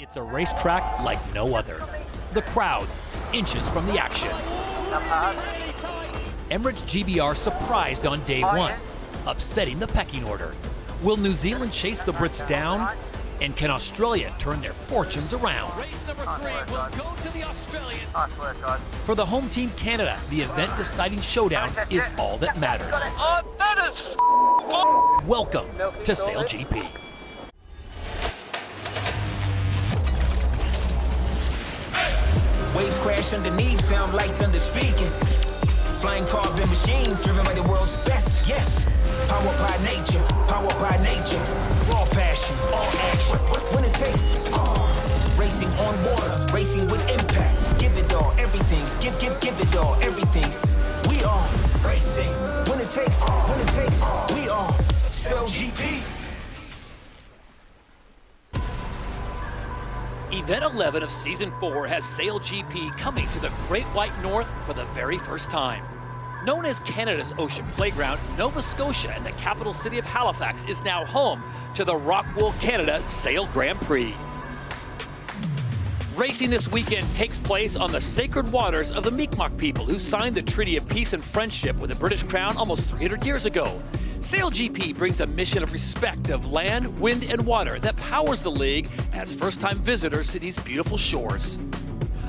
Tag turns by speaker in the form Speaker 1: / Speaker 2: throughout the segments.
Speaker 1: It's a racetrack like no other. The crowds, inches from the action. Emirates GBR surprised on day one, upsetting the pecking order. Will New Zealand chase the Brits down? And can Australia turn their fortunes around? Race number 3 will go to the Australian. For the home team Canada, the event-deciding showdown is all that matters.
Speaker 2: That is
Speaker 1: Welcome to SailGP.
Speaker 3: Waves crash underneath, sound like thunder speaking. Flying carbon machines, driven by the world's best. Yes, powered by nature, raw passion, all action. When it takes, racing on water, racing with impact. Give it all, everything. Give it all, everything. We are racing. When it takes, we are SailGP.
Speaker 1: Event 11 of Season 4 has SailGP coming to the Great White North for the very first time. Known as Canada's Ocean Playground, Nova Scotia and the capital city of Halifax is now home to the ROCKWOOL Canada Sail Grand Prix. Racing this weekend takes place on the sacred waters of the Mi'kmaq people who signed the Treaty of Peace and Friendship with the British Crown almost 300 years ago. SailGP brings a mission of respect of land, wind, and water that powers the league as first-time visitors to these beautiful shores.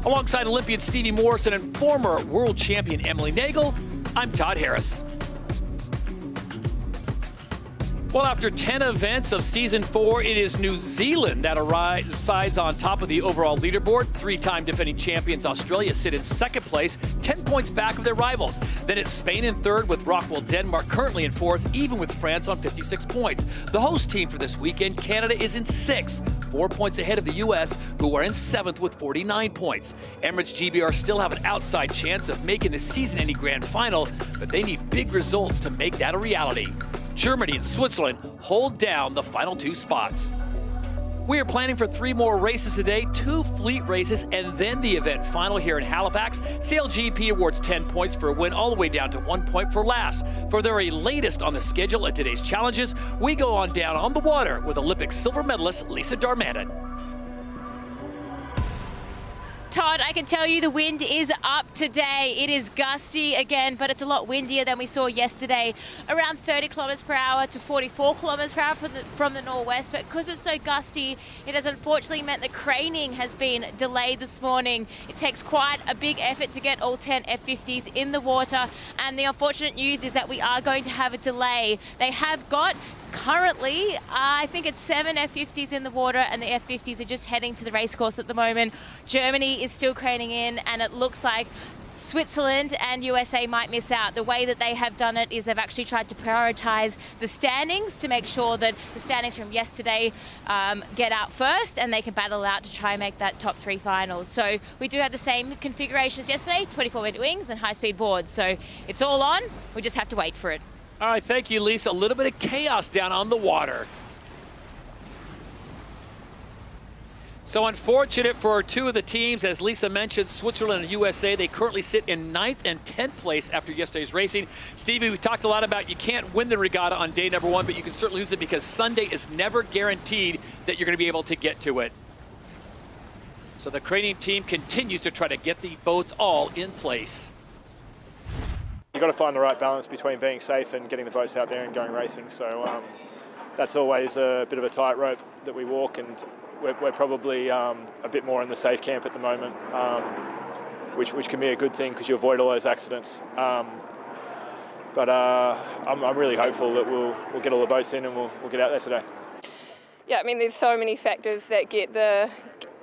Speaker 1: Alongside Olympian Stevie Morrison and former world champion Emily Nagel, I'm Todd Harris. Well, after 10 events of Season 4, it is New Zealand that resides on top of the overall leaderboard. Three-time defending champions Australia sit in second place, 10 points back of their rivals. Then it's Spain in third with ROCKWOOL Denmark currently in fourth, even with France on 56 points. The host team for this weekend, Canada, is in sixth, 4 points ahead of the U.S., who are in seventh with 49 points. Emirates GBR still have an outside chance of making the season-ending grand final, but they need big results to make that a reality. Germany and Switzerland hold down the final two spots. We are planning for 3 more races today, 2 fleet races, and then the event final here in Halifax. SailGP awards 10 points for a win, all the way down to 1 point for last. For the very latest on the schedule at today's challenges, we go on down on the water with Olympic silver medalist Lisa Darmanin.
Speaker 4: Todd, I can tell you the wind is up today. It is gusty again, but it's a lot windier than we saw yesterday. Around 30 kilometers per hour to 44 kilometers per hour from the northwest. But because it's so gusty, it has unfortunately meant the craning has been delayed this morning. It takes quite a big effort to get all 10 F-50s in the water. And the unfortunate news is that we are going to have a delay. They have got currently, I think it's 7 F-50s in the water, and the F-50s are just heading to the racecourse at the moment. Germany is still craning in, and it looks like Switzerland and USA might miss out. The way that they have done it is they've actually tried to prioritize the standings to make sure that the standings from yesterday get out first, and they can battle out to try and make that top 3 finals. So we do have the same configurations yesterday, 24-meter wings and high-speed boards. So it's all on. We just have to wait for it.
Speaker 1: All right, thank you, Lisa. A little bit of chaos down on the water. So unfortunate for 2 of the teams, as Lisa mentioned, Switzerland and USA. They currently sit in 9th and 10th place after yesterday's racing. Stevie, we talked a lot about you can't win the regatta on day number 1, but you can certainly lose it because Sunday is never guaranteed that you're going to be able to get to it. So the craning team continues to try to get the boats all in place.
Speaker 5: You've got to find the right balance between being safe and getting the boats out there and going racing. So that's always a bit of a tightrope that we walk, and we're probably a bit more in the safe camp at the moment, which can be a good thing because you avoid all those accidents. But I'm really hopeful that we'll get all the boats in and we'll get out there today.
Speaker 6: Yeah, I mean, there's so many factors that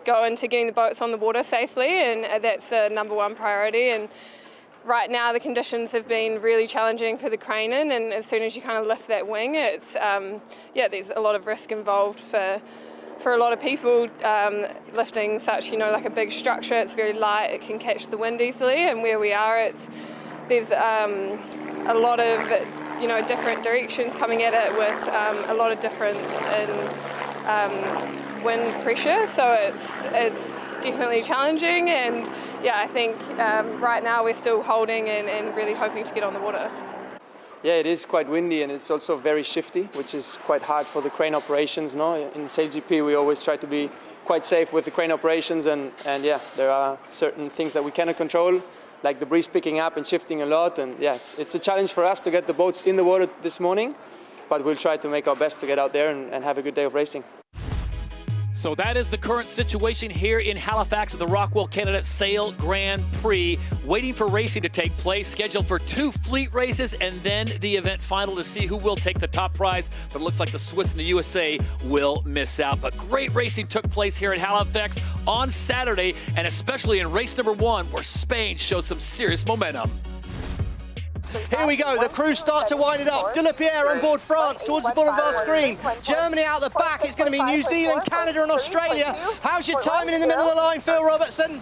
Speaker 6: go into getting the boats on the water safely, and that's a #1 priority. And right now the conditions have been really challenging for the craning, and as soon as you kind of lift that wing, it's there's a lot of risk involved for a lot of people lifting such, like a big structure. It's very light, it can catch the wind easily, and where we are, there's a lot of different directions coming at it with a lot of difference in wind pressure, so it's definitely challenging. And yeah, I think right now we're still holding and really hoping to get on the water.
Speaker 2: yeah, it is quite windy and it's also very shifty, which is quite hard for the crane operations. No, in SailGP we always try to be quite safe with the crane operations, and yeah, there are certain things that we cannot control, like the breeze picking up and shifting a lot, and yeah, it's a challenge for us to get the boats in the water this morning, but we'll try to make our best to get out there and have a good day of racing.
Speaker 1: So that is the current situation here in Halifax at the ROCKWOOL Canada Sail Grand Prix, waiting for racing to take place, scheduled for 2 fleet races and then the event final to see who will take the top prize. But it looks like the Swiss and the USA will miss out. But great racing took place here in Halifax on Saturday, and especially in race number 1, where Spain showed some serious momentum.
Speaker 7: Here we go, the crew start to wind it up. De La Pierre on board France towards the bottom of our screen. Germany out the back, it's going to be New Zealand, Canada and Australia. How's your timing in the middle of the line, Phil Robertson?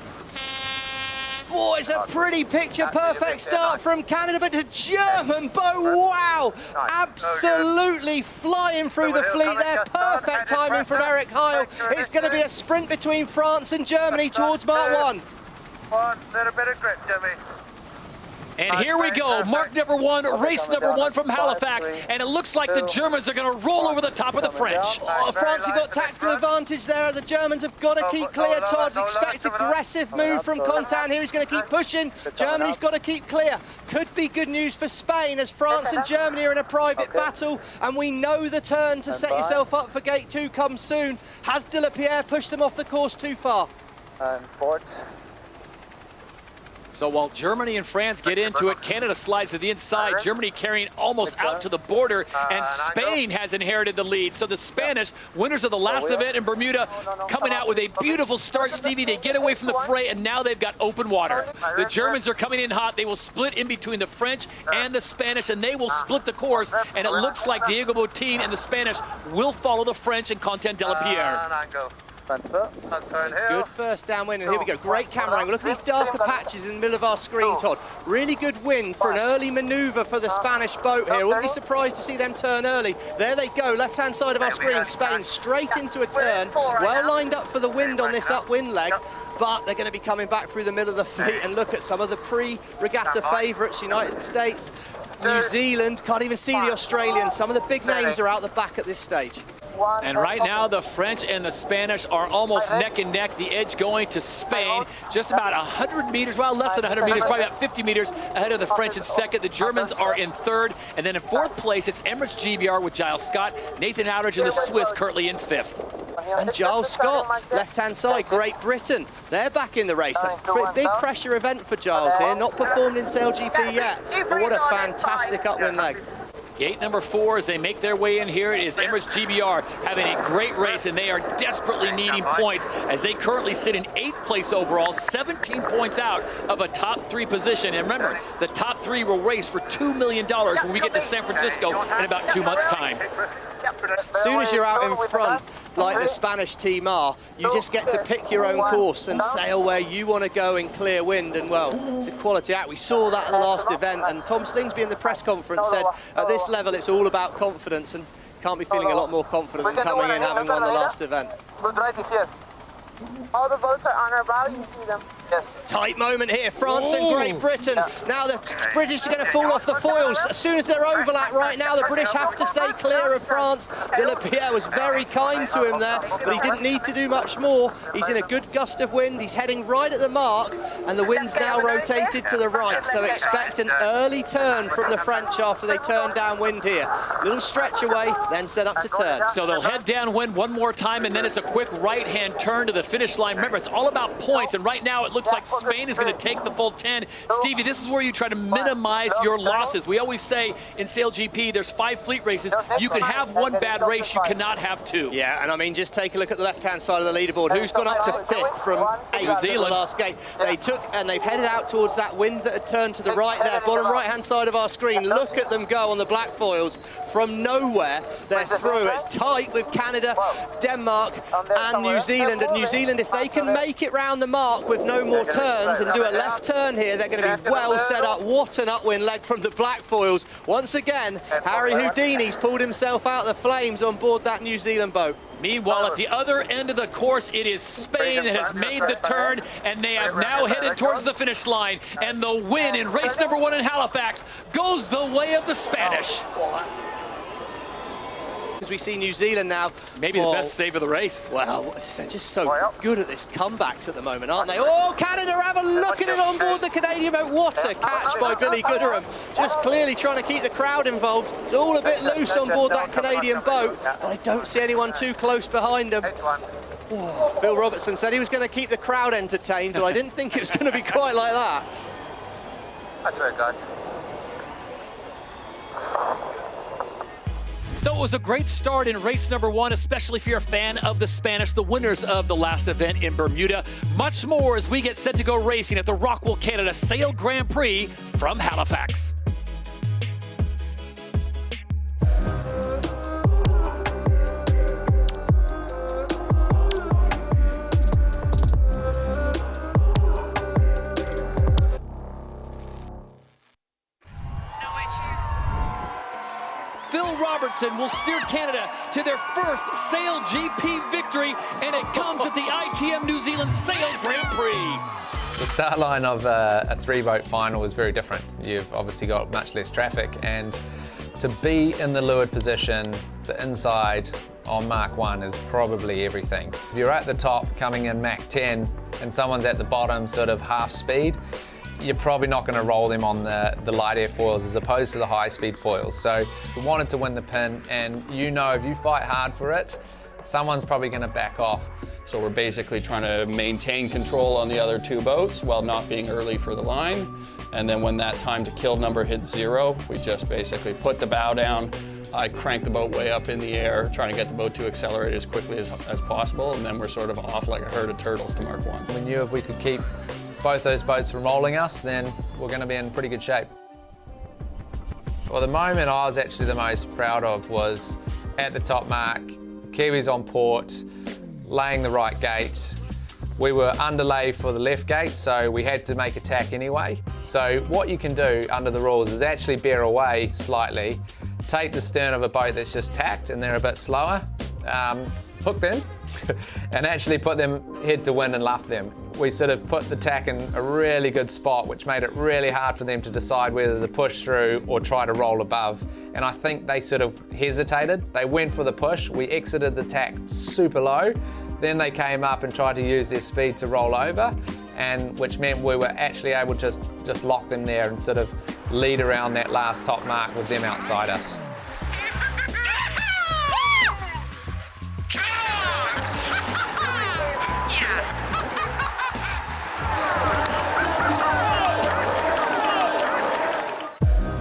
Speaker 7: Boy, it's a pretty picture-perfect start from Canada, but the German boat, wow! Absolutely flying through the fleet there. Perfect timing from Eric Heil. It's going to be a sprint between France and Germany towards Mark 1.
Speaker 8: Little bit of grip, Jimmy.
Speaker 1: And here we go, mark number 1, race number 1 from Halifax, and it looks like the Germans are going to roll over the top of the French.
Speaker 7: Oh, France have got tactical advantage there. The Germans have got to keep clear, Todd. Expect aggressive move from Contan here. He's going to keep pushing. Germany's got to keep clear. Could be good news for Spain, as France and Germany are in a private battle, and we know the turn to set yourself up for gate 2 comes soon. Has De La Pierre pushed them off the course too far?
Speaker 8: And port.
Speaker 1: So while Germany and France get into it, Canada slides to the inside, Germany carrying almost out to the border, and Spain has inherited the lead. So the Spanish, winners of the last event in Bermuda, coming out with a beautiful start, Stevie. They get away from the fray, and now they've got open water. The Germans are coming in hot. They will split in between the French and the Spanish, and they will split the course, and it looks like Diego Botín and the Spanish will follow the French and Content de la Pierre.
Speaker 7: Good first downwind, and here we go. Great camera angle. Look at these darker patches in the middle of our screen, Todd. Really good wind for an early manoeuvre for the Spanish boat here. Wouldn't be surprised to see them turn early. There they go, left-hand side of our screen. Spain straight into a turn. Well lined up for the wind on this upwind leg, but they're going to be coming back through the middle of the fleet. And look at some of the pre-regatta favourites. United States, New Zealand, can't even see the Australians. Some of the big names are out the back at this stage.
Speaker 1: And right now, the French and the Spanish are almost neck and neck. The edge going to Spain, just about 100 meters, well, less than 100 meters, probably about 50 meters ahead of the French in second. The Germans are in third. And then in fourth place, it's Emirates GBR with Giles Scott. Nathan Outridge and the Swiss currently in fifth.
Speaker 7: And Giles Scott, left-hand side, Great Britain. They're back in the race. A big pressure event for Giles here. Not performed in SailGP yet, but what a fantastic upwind leg.
Speaker 1: Gate number 4, as they make their way in here, is Emirates GBR having a great race, and they are desperately needing points as they currently sit in 8th place overall, 17 points out of a top 3 position. And remember, the top 3 will race for $2 million when we get to San Francisco in about 2 months' time.
Speaker 7: As soon as you're out in front, like the Spanish team are, you just get to pick your own course and sail where you want to go in clear wind, and well, it's a quality act. We saw that at the last event, and Tom Slingsby in the press conference said at this level it's all about confidence, and can't be feeling a lot more confident than coming in having won the last event.
Speaker 8: All the boats are on our bow, you see them. Yes.
Speaker 7: Tight moment here, France and Great Britain. Now the British are going to fall off the foils. As soon as they're overlap right now, the British have to stay clear of France. De La Pierre was very kind to him there, but he didn't need to do much more. He's in a good gust of wind. He's heading right at the mark, and the wind's now rotated to the right, so expect an early turn from the French after they turn downwind here. Little stretch away, then set up to turn.
Speaker 1: So they'll head downwind one more time, and then it's a quick right-hand turn to the finish line. Remember, it's all about points, and right now it looks like Spain is going to take the full 10. Stevie, this is where you try to minimize your losses. We always say in SailGP, there's 5 fleet races. You can have 1 bad race, you cannot have 2.
Speaker 7: Yeah, and I mean, just take a look at the left-hand side of the leaderboard. Who's gone up to 5th from 8th in the last gate? They took, and they've headed out towards that wind that had turned to the right there, bottom right-hand side of our screen. Look at them go on the black foils from nowhere. They're through. It's tight with Canada, Denmark, and New Zealand. And New Zealand, if they can make it round the mark with no more turns and do a left turn here, they're going to be well set up. What an upwind leg from the black foils. Once again, Harry Houdini's pulled himself out of the flames on board that New Zealand boat.
Speaker 1: Meanwhile, at the other end of the course, it is Spain that has made the turn, and they have now headed towards the finish line. And the win in race number 1 in Halifax goes the way of the Spanish.
Speaker 7: As we see New Zealand now.
Speaker 1: Maybe the best save of the race.
Speaker 7: Well, they're just so good at this comebacks at the moment, aren't they? Oh, Canada, have a look at it on board the Canadian boat. What a catch by Billy Gooderham. Just clearly trying to keep the crowd involved. It's all a bit loose on board that Canadian boat, but I don't see anyone too close behind them. Oh, Phil Robertson said he was going to keep the crowd entertained, but I didn't think it was going to be quite like that.
Speaker 8: That's right, guys.
Speaker 1: So it was a great start in race number 1, especially if you're a fan of the Spanish, the winners of the last event in Bermuda. Much more as we get set to go racing at the ROCKWOOL Canada Sail Grand Prix from Halifax. Phil Robertson will steer Canada to their first SailGP victory, and it comes at the ITM New Zealand Sail Grand Prix.
Speaker 9: The start line of a 3-boat final is very different. You've obviously got much less traffic, and to be in the leeward position, the inside on Mark 1 is probably everything. If you're at the top coming in Mach 10 and someone's at the bottom sort of half speed, you're probably not going to roll them on the light air foils as opposed to the high speed foils. So we wanted to win the pin, and you know if you fight hard for it, someone's probably going to back off.
Speaker 10: So we're basically trying to maintain control on the other 2 boats while not being early for the line. And then when that time to kill number hits 0, we just basically put the bow down. I crank the boat way up in the air, trying to get the boat to accelerate as quickly as possible, and then we're sort of off like a herd of turtles to Mark 1.
Speaker 9: We knew if we could keep both those boats from rolling us, then we're going to be in pretty good shape. Well, the moment I was actually the most proud of was at the top mark, Kiwis on port, laying the right gate. We were underlay for the left gate, so we had to make a tack anyway. So what you can do under the rules is actually bear away slightly, take the stern of a boat that's just tacked and they're a bit slower, hook them, and actually put them head to wind and luff them. We sort of put the tack in a really good spot, which made it really hard for them to decide whether to push through or try to roll above. And I think they sort of hesitated. They went for the push. We exited the tack super low. Then they came up and tried to use their speed to roll over, and which meant we were actually able to just lock them there and sort of lead around that last top mark with them outside us.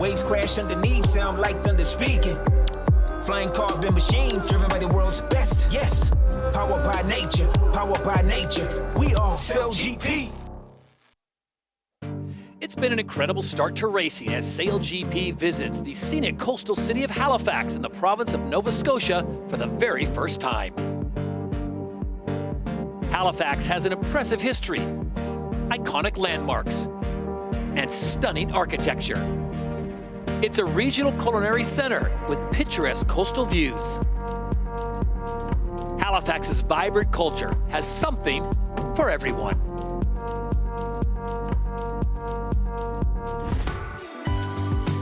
Speaker 3: Waves crash underneath, sound like thunder speaking. Flying carbon machines, driven by the world's best. Yes, powered by nature, powered by nature. We are SailGP.
Speaker 1: It's been an incredible start to racing as SailGP visits the scenic coastal city of Halifax in the province of Nova Scotia for the very first time. Halifax has an impressive history, iconic landmarks, and stunning architecture. It's a regional culinary center with picturesque coastal views. Halifax's vibrant culture has something for everyone.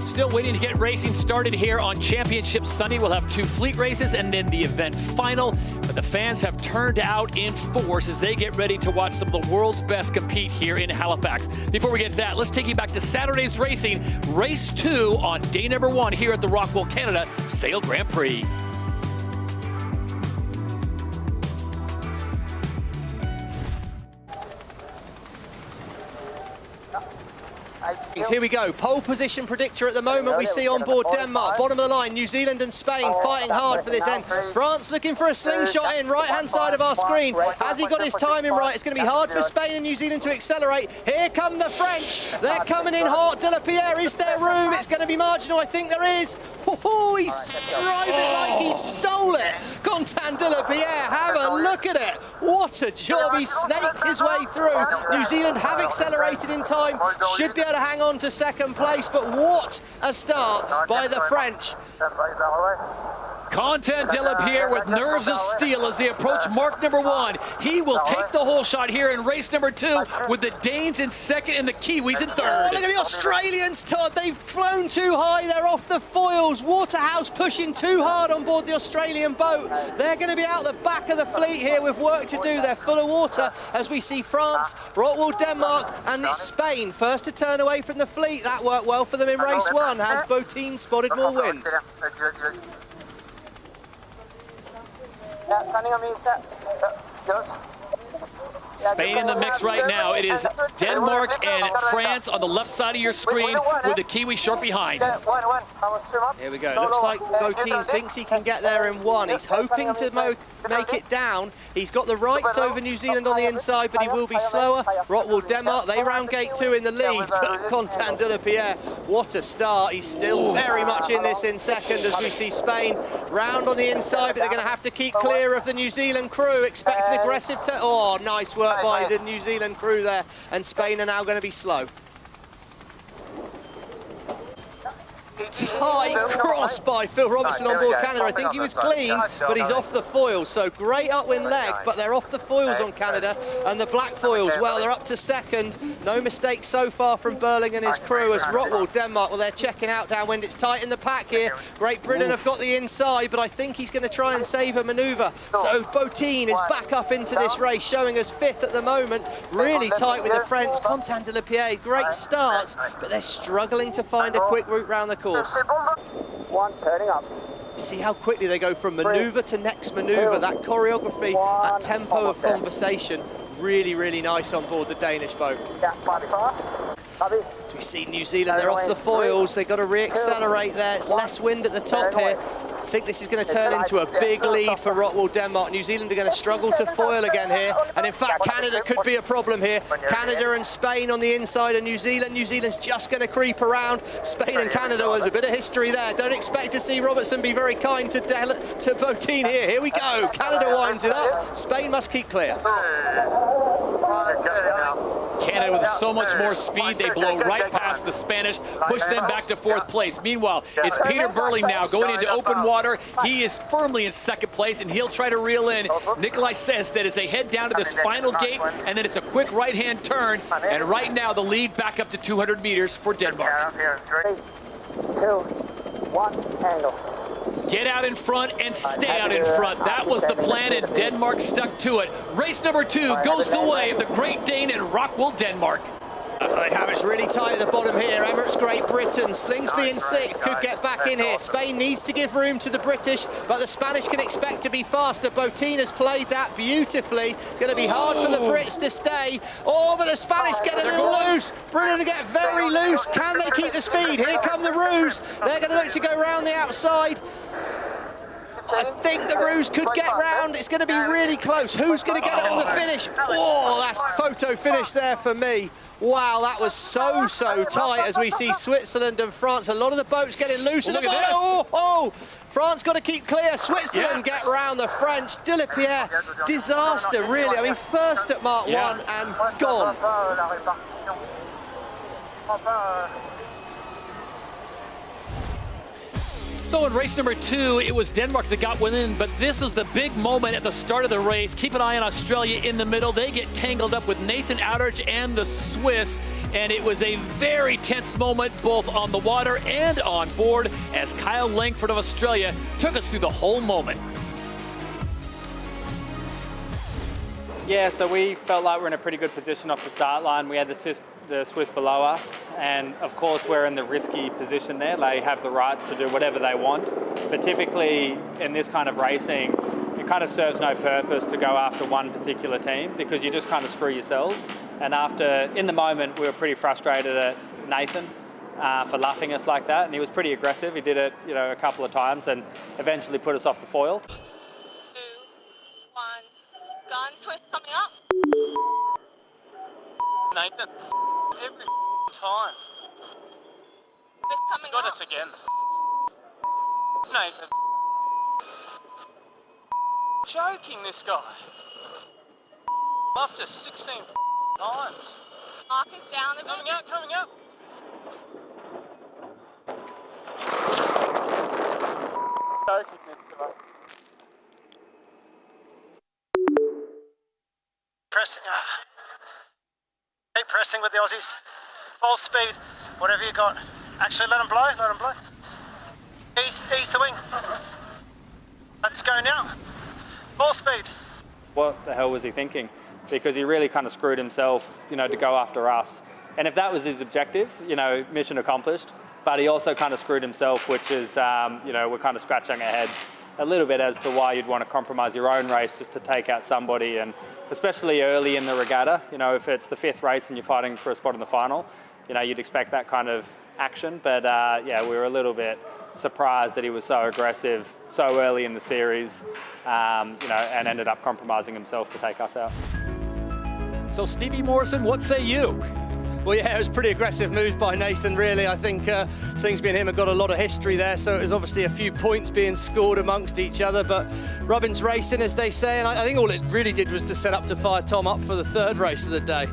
Speaker 1: Still waiting to get racing started here on Championship Sunday. We'll have 2 fleet races and then the event final. But the fans have turned out in force as they get ready to watch some of the world's best compete here in Halifax. Before we get to that, let's take you back to Saturday's racing, race 2 on day number 1 here at the ROCKWOOL Canada Sail Grand Prix.
Speaker 7: Here we go, pole position predictor at the moment. We see on board Denmark, bottom of the line, New Zealand and Spain fighting hard for this end. France looking for a slingshot in, right-hand side of our screen. Has he got his timing right? It's going to be hard for Spain and New Zealand to accelerate. Here come the French. They're coming in hot. De La Pierre, is there room? It's going to be marginal. I think there is. Oh, he strove it like he stole it. Quentin De La Pierre, have a look at it. What a job. He snaked his way through. New Zealand have accelerated in time. Should be able to hang on to second place, but what a start by the French.
Speaker 1: Quentin Delapierre with nerves of steel as they approach mark number 1. He will take the whole shot here in race number 2 with the Danes in second and the Kiwis in third.
Speaker 7: Oh, look at the Australians, Todd. They've flown too high. They're off the foils. Waterhouse pushing too hard on board the Australian boat. They're going to be out the back of the fleet here with work to do. They're full of water as we see France, ROCKWOOL, Denmark, and it's Spain first to turn away from the fleet. That worked well for them in race 1. Has Botin spotted more wind?
Speaker 8: Yeah, standing on me, set. Goes.
Speaker 1: Spain in the mix right now. It is Denmark and France on the left side of your screen with the Kiwi short behind.
Speaker 7: Here we go. Looks like Botin thinks he can get there in 1. He's hoping to make it down. He's got the rights over New Zealand on the inside, but he will be slower. ROCKWOOL, Denmark, they round gate 2 in the lead. But Quentin Delapierre, what a start. He's still very much in this in second as we see Spain round on the inside, but they're going to have to keep clear of the New Zealand crew. Expects an aggressive oh, nice work by the New Zealand crew there, and Spain are now going to be slow. Tight cross by Phil Robertson on board Canada. I think he was clean, but he's off the foils. So great upwind leg, but they're off the foils on Canada. And the black foils, well, they're up to second. No mistakes so far from Burling and his crew as ROCKWOOL, Denmark, well, they're checking out downwind. It's tight in the pack here. Great Britain have got the inside, but I think he's going to try and save a manoeuvre. So Botin is back up into this race, showing us 5th at the moment. Really tight with the French. Quentin Delapierre, great starts, but they're struggling to find a quick route round the course.
Speaker 8: One turning up.
Speaker 7: See how quickly they go from manoeuvre to next manoeuvre. That choreography, that tempo of conversation, really, really nice on board the Danish boat.
Speaker 8: Yeah, fast.
Speaker 7: As we see New Zealand, they're off the foils. They've got to re-accelerate there. It's less wind at the top here. I think this is going to turn into a big lead for ROCKWOOL, Denmark. New Zealand are going to struggle to foil again here. And in fact, Canada could be a problem here. Canada and Spain on the inside of New Zealand. New Zealand's just going to creep around. Spain and Canada, there's a bit of history there. Don't expect to see Robertson be very kind to Botin here. Here we go. Canada winds it up. Spain must keep clear.
Speaker 1: Canada with so much more speed, they blow right past the Spanish, push them back to 4th place. Meanwhile, it's Peter Burling now going into open water. He is firmly in 2nd place, and he'll try to reel in Nikolai says that as they head down to this final gate, and then it's a quick right-hand turn, and right now the lead back up to 200 meters for Denmark.
Speaker 8: 3, 2, 1, handle.
Speaker 1: Get out in front and stay out in front. That was the plan, and Denmark stuck to it. Race number 2 goes the way of the Great Dane and ROCKWOOL, Denmark.
Speaker 7: They have it's really tight at the bottom here. Emirates Great Britain, Slingsby in 6th, could get back in here. Spain needs to give room to the British, but the Spanish can expect to be faster. Botin has played that beautifully. It's going to be hard for the Brits to stay. Oh, but the Spanish get a little loose. Britain get very loose. Can they keep the speed? Here come the Roos. They're going to look to go round the outside. I think the Roos could get round. It's going to be really close. Who's going to get it on the finish? Oh, that's photo finish there for me. Wow, that was so tight as we see Switzerland and France. A lot of the boats getting loose at the bottom. Oh, France got to keep clear. Switzerland get round the French. Delapierre, disaster, really. I mean, first at Mark 1 and gone.
Speaker 1: So in race number 2, it was Denmark that got winning, but this is the big moment at the start of the race. Keep an eye on Australia in the middle. They get tangled up with Nathan Outridge and the Swiss, and it was a very tense moment both on the water and on board as Kyle Langford of Australia took us through the whole moment.
Speaker 11: Yeah, so we felt like we're in a pretty good position off the start line. We had the Swiss below us, and of course we're in the risky position there. They have the rights to do whatever they want, but typically in this kind of racing it kind of serves no purpose to go after one particular team because you just kind of screw yourselves. And in the moment we were pretty frustrated at Nathan for luffing us like that, and he was pretty aggressive. He did it a couple of times and eventually put us off the foil.
Speaker 12: 2, 1, gun, Swiss coming up.
Speaker 8: Nathan, every time.
Speaker 12: Swiss coming
Speaker 8: Got
Speaker 12: up.
Speaker 8: it again. Nathan. Joking, this guy. After 16 times.
Speaker 12: Marcus down a bit.
Speaker 8: Coming up. below, keep this below.
Speaker 13: Pressing. Keep pressing with the Aussies. Full speed, whatever you got. Actually, let them blow, let them blow. Ease the wing. Let's go now. Full speed.
Speaker 11: What the hell was he thinking? Because he really kind of screwed himself, you know, to go after us. And if that was his objective, you know, mission accomplished. But he also kind of screwed himself, which is, you know, we're kind of scratching our heads a little bit as to why you'd want to compromise your own race just to take out somebody, and especially early in the regatta. You know, if it's the 5th race and you're fighting for a spot in the final, you know, you'd expect that kind of action. But yeah, we were a little bit surprised that he was so aggressive so early in the series, you know, and ended up compromising himself to take us out.
Speaker 1: So Stevie Morrison, what say you?
Speaker 7: Well, yeah, it was pretty aggressive move by Nathan, really. I think Slingsby and him have got a lot of history there, so it was obviously a few points being scored amongst each other, but Robin's racing, as they say, and I think all it really did was to set up to fire Tom up for the 3rd race of the day.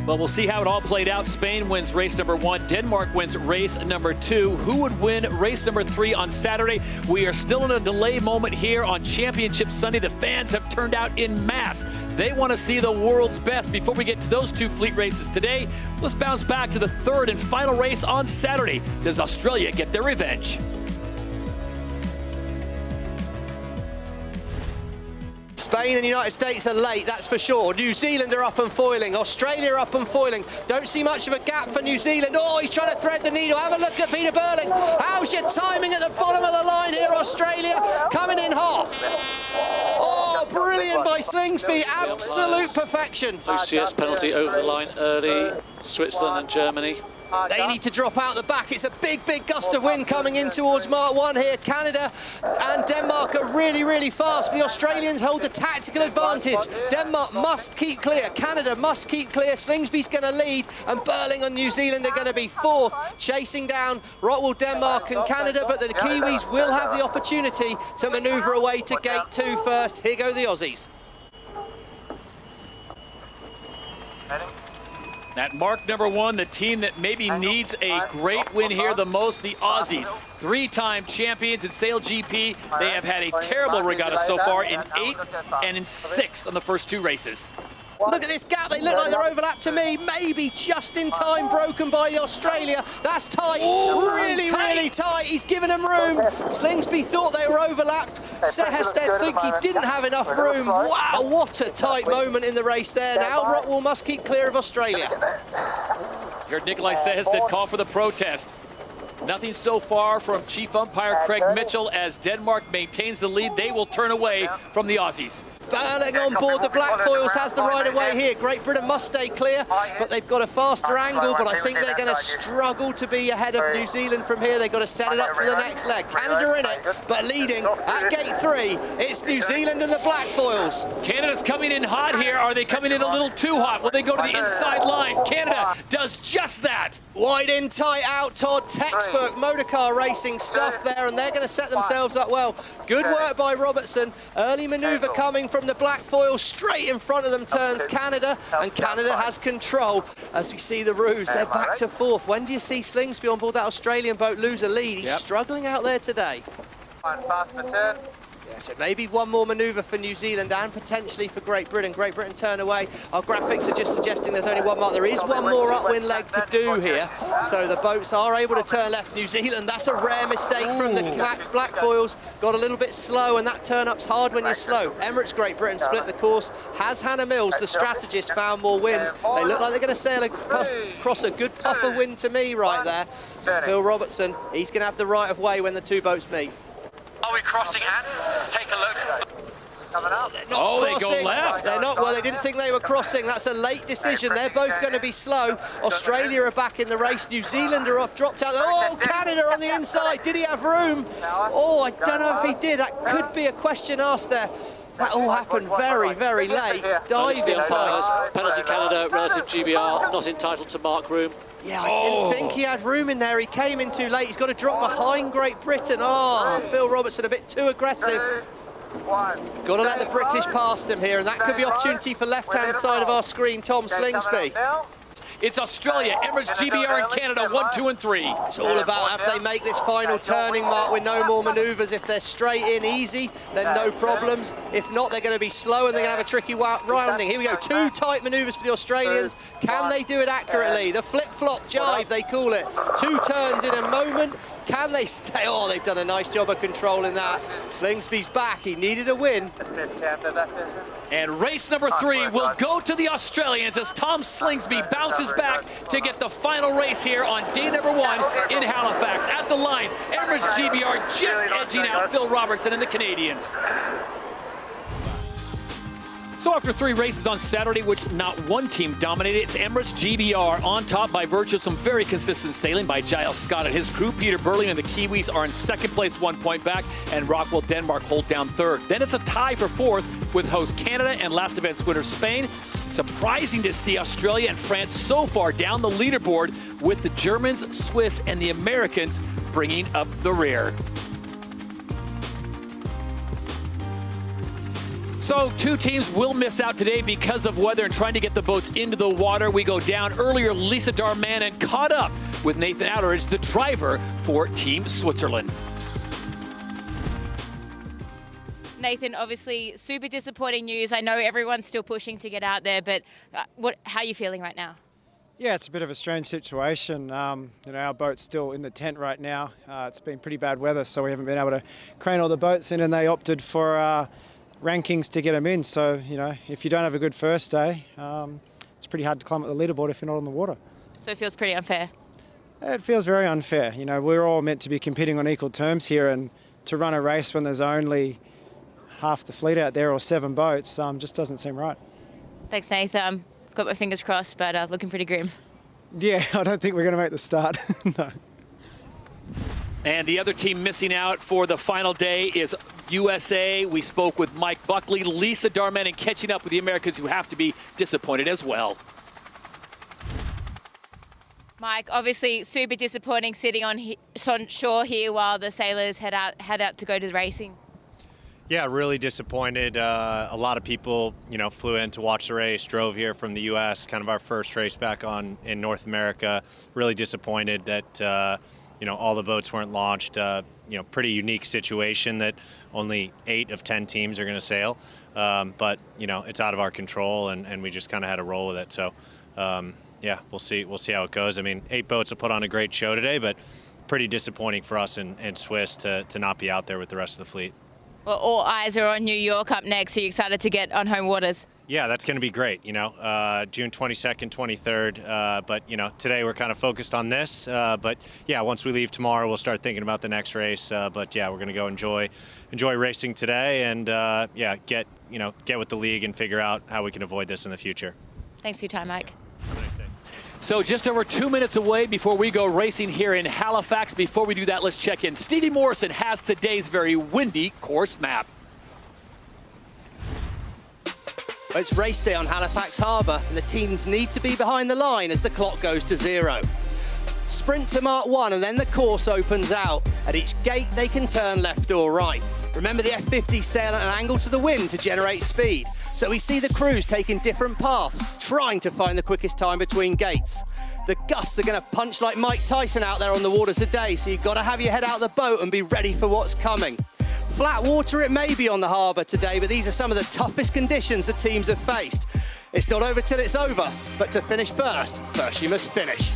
Speaker 1: Well, we'll see how it all played out. Spain wins race number 1. Denmark wins race number 2. Who would win race number 3 on Saturday? We are still in a delay moment here on Championship Sunday. The fans have turned out en masse. They want to see the world's best. Before we get to those 2 fleet races today, let's bounce back to the 3rd and final race on Saturday. Does Australia get their revenge?
Speaker 7: Spain and the United States are late, that's for sure. New Zealand are up and foiling. Australia are up and foiling. Don't see much of a gap for New Zealand. Oh, he's trying to thread the needle. Have a look at Peter Burling. How's your timing at the bottom of the line here, Australia? Coming in hot. Oh, brilliant by Slingsby. Absolute perfection.
Speaker 14: OCS penalty over the line early. Switzerland and Germany.
Speaker 7: They need to drop out the back. It's a big, big gust of wind coming in towards Mark 1 here. Canada and Denmark are really, really fast. The Australians hold the tactical advantage. Denmark must keep clear. Canada must keep clear. Slingsby's going to lead, and Burling and New Zealand are going to be 4th, chasing down ROCKWOOL, Denmark and Canada, but the Kiwis will have the opportunity to manoeuvre away to gate 2 first. Here go the Aussies.
Speaker 1: At mark number 1, the team that maybe needs a great win here the most, the Aussies. 3-time champions in SailGP. They have had a terrible regatta so far in 8th and in 6th on the first 2 races.
Speaker 7: Look at this gap. They look like they're overlapped to me. Maybe just in time broken by Australia. That's tight. Ooh, really tight. He's given them room. Slingsby thought they were overlapped. Sehested think he didn't have enough room. Wow, what a tight moment in the race there. Now ROCKWOOL must keep clear of Australia.
Speaker 1: Heard Nikolai Sehested call for the protest. Nothing so far from Chief Umpire Craig Mitchell as Denmark maintains the lead. They will turn away from the Aussies.
Speaker 7: Burling on board the Blackfoils has the right of way here. Great Britain must stay clear, but they've got a faster angle, but I think they're going to struggle to be ahead of New Zealand from here. They've got to set it up for the next leg. Canada in it, but leading at gate 3, it's New Zealand and the Blackfoils.
Speaker 1: Canada's coming in hot here. Are they coming in a little too hot? Will they go to the inside line? Canada does just that.
Speaker 7: Wide in, tight out, Todd. Textbook motorcar racing stuff there, and they're going to set themselves up well. Good work by Robertson. Early manoeuvre coming from the Blackfoil. Straight in front of them turns Canada, and Canada has control. As we see the ruse, they're back to 4th. When do you see Slingsby on board that Australian boat lose a lead? He's struggling out there today.
Speaker 8: Faster turn.
Speaker 7: Yeah, so maybe one more manoeuvre for New Zealand and potentially for Great Britain. Great Britain turn away. Our graphics are just suggesting there's only one mark. There is one more upwind leg to do here. So the boats are able to turn left. New Zealand, that's a rare mistake from the Blackfoils. Got a little bit slow, and that turn-up's hard when you're slow. Emirates Great Britain split the course. Has Hannah Mills, the strategist, found more wind? They look like they're going to sail across a good puff of wind to me right there. Phil Robertson, he's going to have the right of way when the 2 boats meet.
Speaker 13: Are we crossing, Han? Take a look.
Speaker 8: Coming up.
Speaker 7: They're not crossing.
Speaker 1: They go left.
Speaker 7: They're not. Well, they didn't think they were crossing. That's a late decision. They're both going to be slow. Australia are back in the race. New Zealand are up, dropped out. Oh, Canada on the inside. Did he have room? Oh, I don't know if he did. That could be a question asked there. That all happened very, very late. Dive inside.
Speaker 14: Penalty Canada, relative GBR, not entitled to mark room.
Speaker 7: Yeah, I didn't think he had room in there. He came in too late. He's got to drop behind Great Britain. Oh, Phil Robertson a bit too aggressive. Got to let the British past him here, and that could be opportunity for left-hand side of our screen, Tom Slingsby.
Speaker 1: It's Australia, Emirates GBR, and Canada 1, 2, and 3.
Speaker 7: It's all about if they make this final turning mark with no more manoeuvres. If they're straight in easy, then no problems. If not, they're going to be slow and they're going to have a tricky rounding. Here we go, 2 tight manoeuvres for the Australians. Can they do it accurately? The flip-flop jive, they call it. 2 turns in a moment. Can they stay? Oh, they've done a nice job of controlling that. Slingsby's back. He needed a win.
Speaker 1: And race number 3 will go to the Australians as Tom Slingsby bounces back to get the final race here on day number 1 in Halifax. At the line, Emirates GBR just edging out Phil Robertson and the Canadians. So after 3 races on Saturday, which not one team dominated, it's Emirates GBR on top by virtue of some very consistent sailing by Giles Scott and his crew. Peter Burling and the Kiwis are in 2nd place, 1 point back, and ROCKWOOL Denmark hold down 3rd. Then it's a tie for 4th with host Canada and last event's winner Spain. Surprising to see Australia and France so far down the leaderboard, with the Germans, Swiss, and the Americans bringing up the rear. So 2 teams will miss out today because of weather and trying to get the boats into the water. We go down earlier. Lisa Darmanin caught up with Nathan Outteridge, the driver for Team Switzerland.
Speaker 4: Nathan, obviously super disappointing news. I know everyone's still pushing to get out there, but how are you feeling right now?
Speaker 15: Yeah, it's a bit of a strange situation. Our boat's still in the tent right now. It's been pretty bad weather, so we haven't been able to crane all the boats in, and they opted for rankings to get them in. So, if you don't have a good first day, it's pretty hard to climb up the leaderboard if you're not on the water.
Speaker 4: So it feels pretty unfair?
Speaker 15: It feels very unfair. We're all meant to be competing on equal terms here, and to run a race when there's only half the fleet out there or 7 boats just doesn't seem right.
Speaker 4: Thanks, Nathan. Got my fingers crossed, but looking pretty grim.
Speaker 15: Yeah, I don't think we're going to make the start. No.
Speaker 1: And the other team missing out for the final day is USA. We spoke with Mike Buckley, Lisa Darmanin catching up with the Americans, who have to be disappointed as well.
Speaker 4: Mike, obviously super disappointing sitting on shore here while the sailors head out to go to the racing.
Speaker 16: Yeah, really disappointed. A lot of people, flew in to watch the race, drove here from the U.S., kind of our first race back in North America. Really disappointed that all the boats weren't launched. Pretty unique situation that only 8 of 10 teams are going to sail. But it's out of our control, and we just kind of had to roll with it. So, yeah, we'll see how it goes. I mean, 8 boats have put on a great show today, but pretty disappointing for us and Swiss to not be out there with the rest of the fleet.
Speaker 4: Well, all eyes are on New York up next. Are you excited to get on home waters?
Speaker 16: Yeah, that's going to be great. June 22nd, 23rd. But today we're kind of focused on this. But yeah, once we leave tomorrow, we'll start thinking about the next race. But yeah, we're going to go enjoy racing today, and yeah, get with the league and figure out how we can avoid this in the future.
Speaker 4: Thanks for your time, Mike.
Speaker 16: Have a nice day.
Speaker 1: So just over 2 minutes away before we go racing here in Halifax. Before we do that, let's check in. Stevie Morrison has today's very windy course map.
Speaker 7: It's race day on Halifax Harbour, and the teams need to be behind the line as the clock goes to 0. Sprint to Mark 1, and then the course opens out. At each gate, they can turn left or right. Remember, the F50 sail at an angle to the wind to generate speed. So we see the crews taking different paths, trying to find the quickest time between gates. The gusts are going to punch like Mike Tyson out there on the water today, so you've got to have your head out the boat and be ready for what's coming. Flat water it may be on the harbour today, but these are some of the toughest conditions the teams have faced. It's not over till it's over, but to finish first you must finish.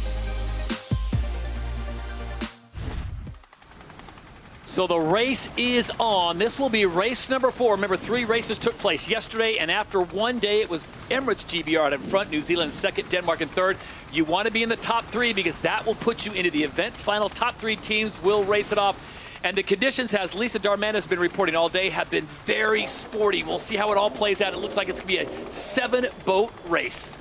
Speaker 1: So the race is on. This will be race number 4. Remember, 3 races took place yesterday, and after one day, it was Emirates GBR out in front, New Zealand 2nd, Denmark in 3rd. You want to be in the top 3 because that will put you into the event final. Top 3 teams will race it off. And the conditions, as Lisa Darmanin has been reporting all day, have been very sporty. We'll see how it all plays out. It looks like it's going to be a 7-boat race.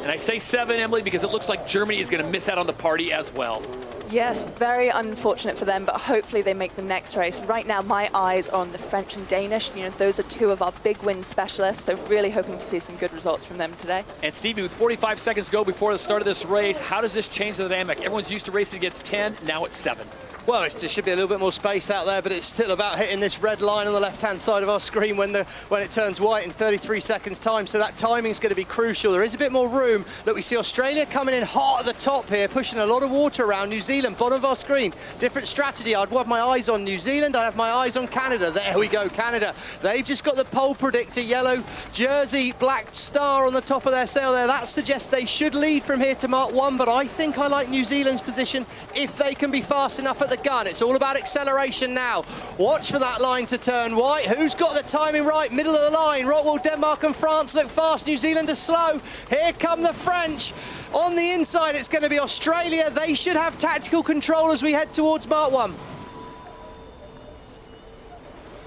Speaker 1: And I say 7, Emily, because it looks like Germany is going to miss out on the party as well.
Speaker 17: Yes, very unfortunate for them, but hopefully they make the next race. Right now, my eyes are on the French and Danish. Those are 2 of our big wind specialists, so really hoping to see some good results from them today.
Speaker 1: And Stevie, with 45 seconds to go before the start of this race, how does this change the dynamic? Everyone's used to racing against 10, now it's 7.
Speaker 7: Well, there should be a little bit more space out there, but it's still about hitting this red line on the left-hand side of our screen when it turns white in 33 seconds time, so that timing's going to be crucial. There is a bit more room. Look, we see Australia coming in hot at the top here, pushing a lot of water around. New Zealand, bottom of our screen. Different strategy. I'd have my eyes on New Zealand, I'd have my eyes on Canada. There we go, Canada. They've just got the pole predictor, yellow jersey, black star on the top of their sail there. That suggests they should lead from here to Mark 1, but I think I like New Zealand's position if they can be fast enough at the gun. It's all about acceleration now. Watch for that line to turn white. Who's got the timing right? Middle of the line. ROCKWOOL, Denmark and France look fast. New Zealand are slow. Here come the French. On the inside, it's going to be Australia. They should have tactical control as we head towards Mark 1.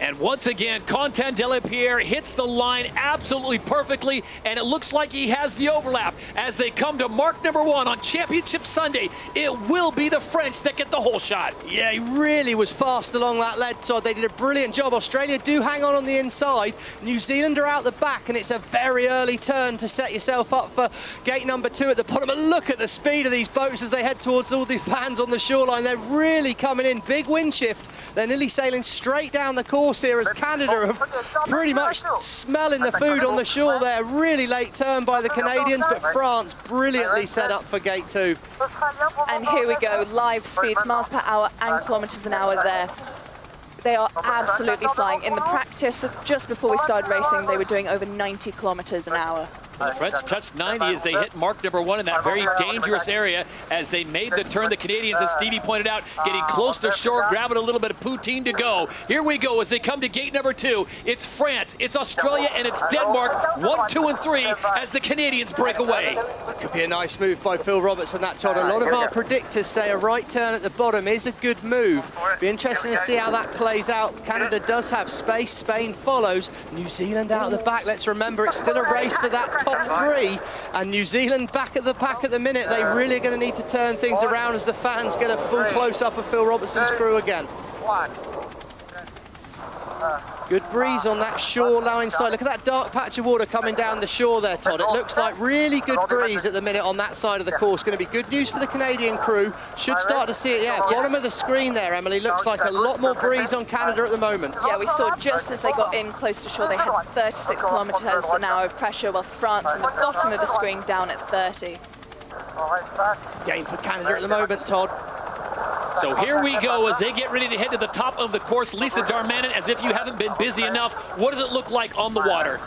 Speaker 1: And once again, Quentin Delapierre hits the line absolutely perfectly, and it looks like he has the overlap. As they come to mark number 1 on Championship Sunday, it will be the French that get the whole shot.
Speaker 7: Yeah, he really was fast along that lead, Todd. They did a brilliant job. Australia do hang on the inside. New Zealand are out the back, and it's a very early turn to set yourself up for gate number 2 at the bottom. And look at the speed of these boats as they head towards all the fans on the shoreline. They're really coming in. Big wind shift. They're nearly sailing straight down the course here as Canada are pretty much smelling the food on the shore there. Really late turn by the Canadians, but France brilliantly set up for gate 2.
Speaker 17: And here we go, live speeds, miles per hour and kilometers an hour there. They are absolutely flying. In the practice, just before we started racing, they were doing over 90 kilometers an hour.
Speaker 1: The French touched 90 as they hit mark number 1 in that very dangerous area as they made the turn. The Canadians, as Stevie pointed out, getting close to shore, grabbing a little bit of poutine to go. Here we go as they come to gate number 2. It's France, it's Australia, and it's Denmark. 1, 2, and 3 as the Canadians break away.
Speaker 7: That could be a nice move by Phil Robertson, that, Todd. A lot of our predictors say a right turn at the bottom is a good move. Be interesting to see how that plays out. Canada does have space. Spain follows. New Zealand out the back. Let's remember, it's still a race for that top 3, and New Zealand back at the pack at the minute. They really are going to need to turn things around as the fans get a full close-up of Phil Robertson's crew again. Good breeze on that shore now inside. Look at that dark patch of water coming down the shore there, Todd. It looks like really good breeze at the minute on that side of the course. Going to be good news for the Canadian crew. Should start to see it, yeah, bottom of the screen there, Emily. Looks like a lot more breeze on Canada at the moment.
Speaker 17: Yeah, we saw just as they got in close to shore, they had 36 kilometers an hour of pressure, while France on the bottom of the screen down at 30.
Speaker 7: Game for Canada at the moment, Todd.
Speaker 1: So here we go as they get ready to head to the top of the course. Lisa Darmanin, as if you haven't been busy enough, what does it look like on the water?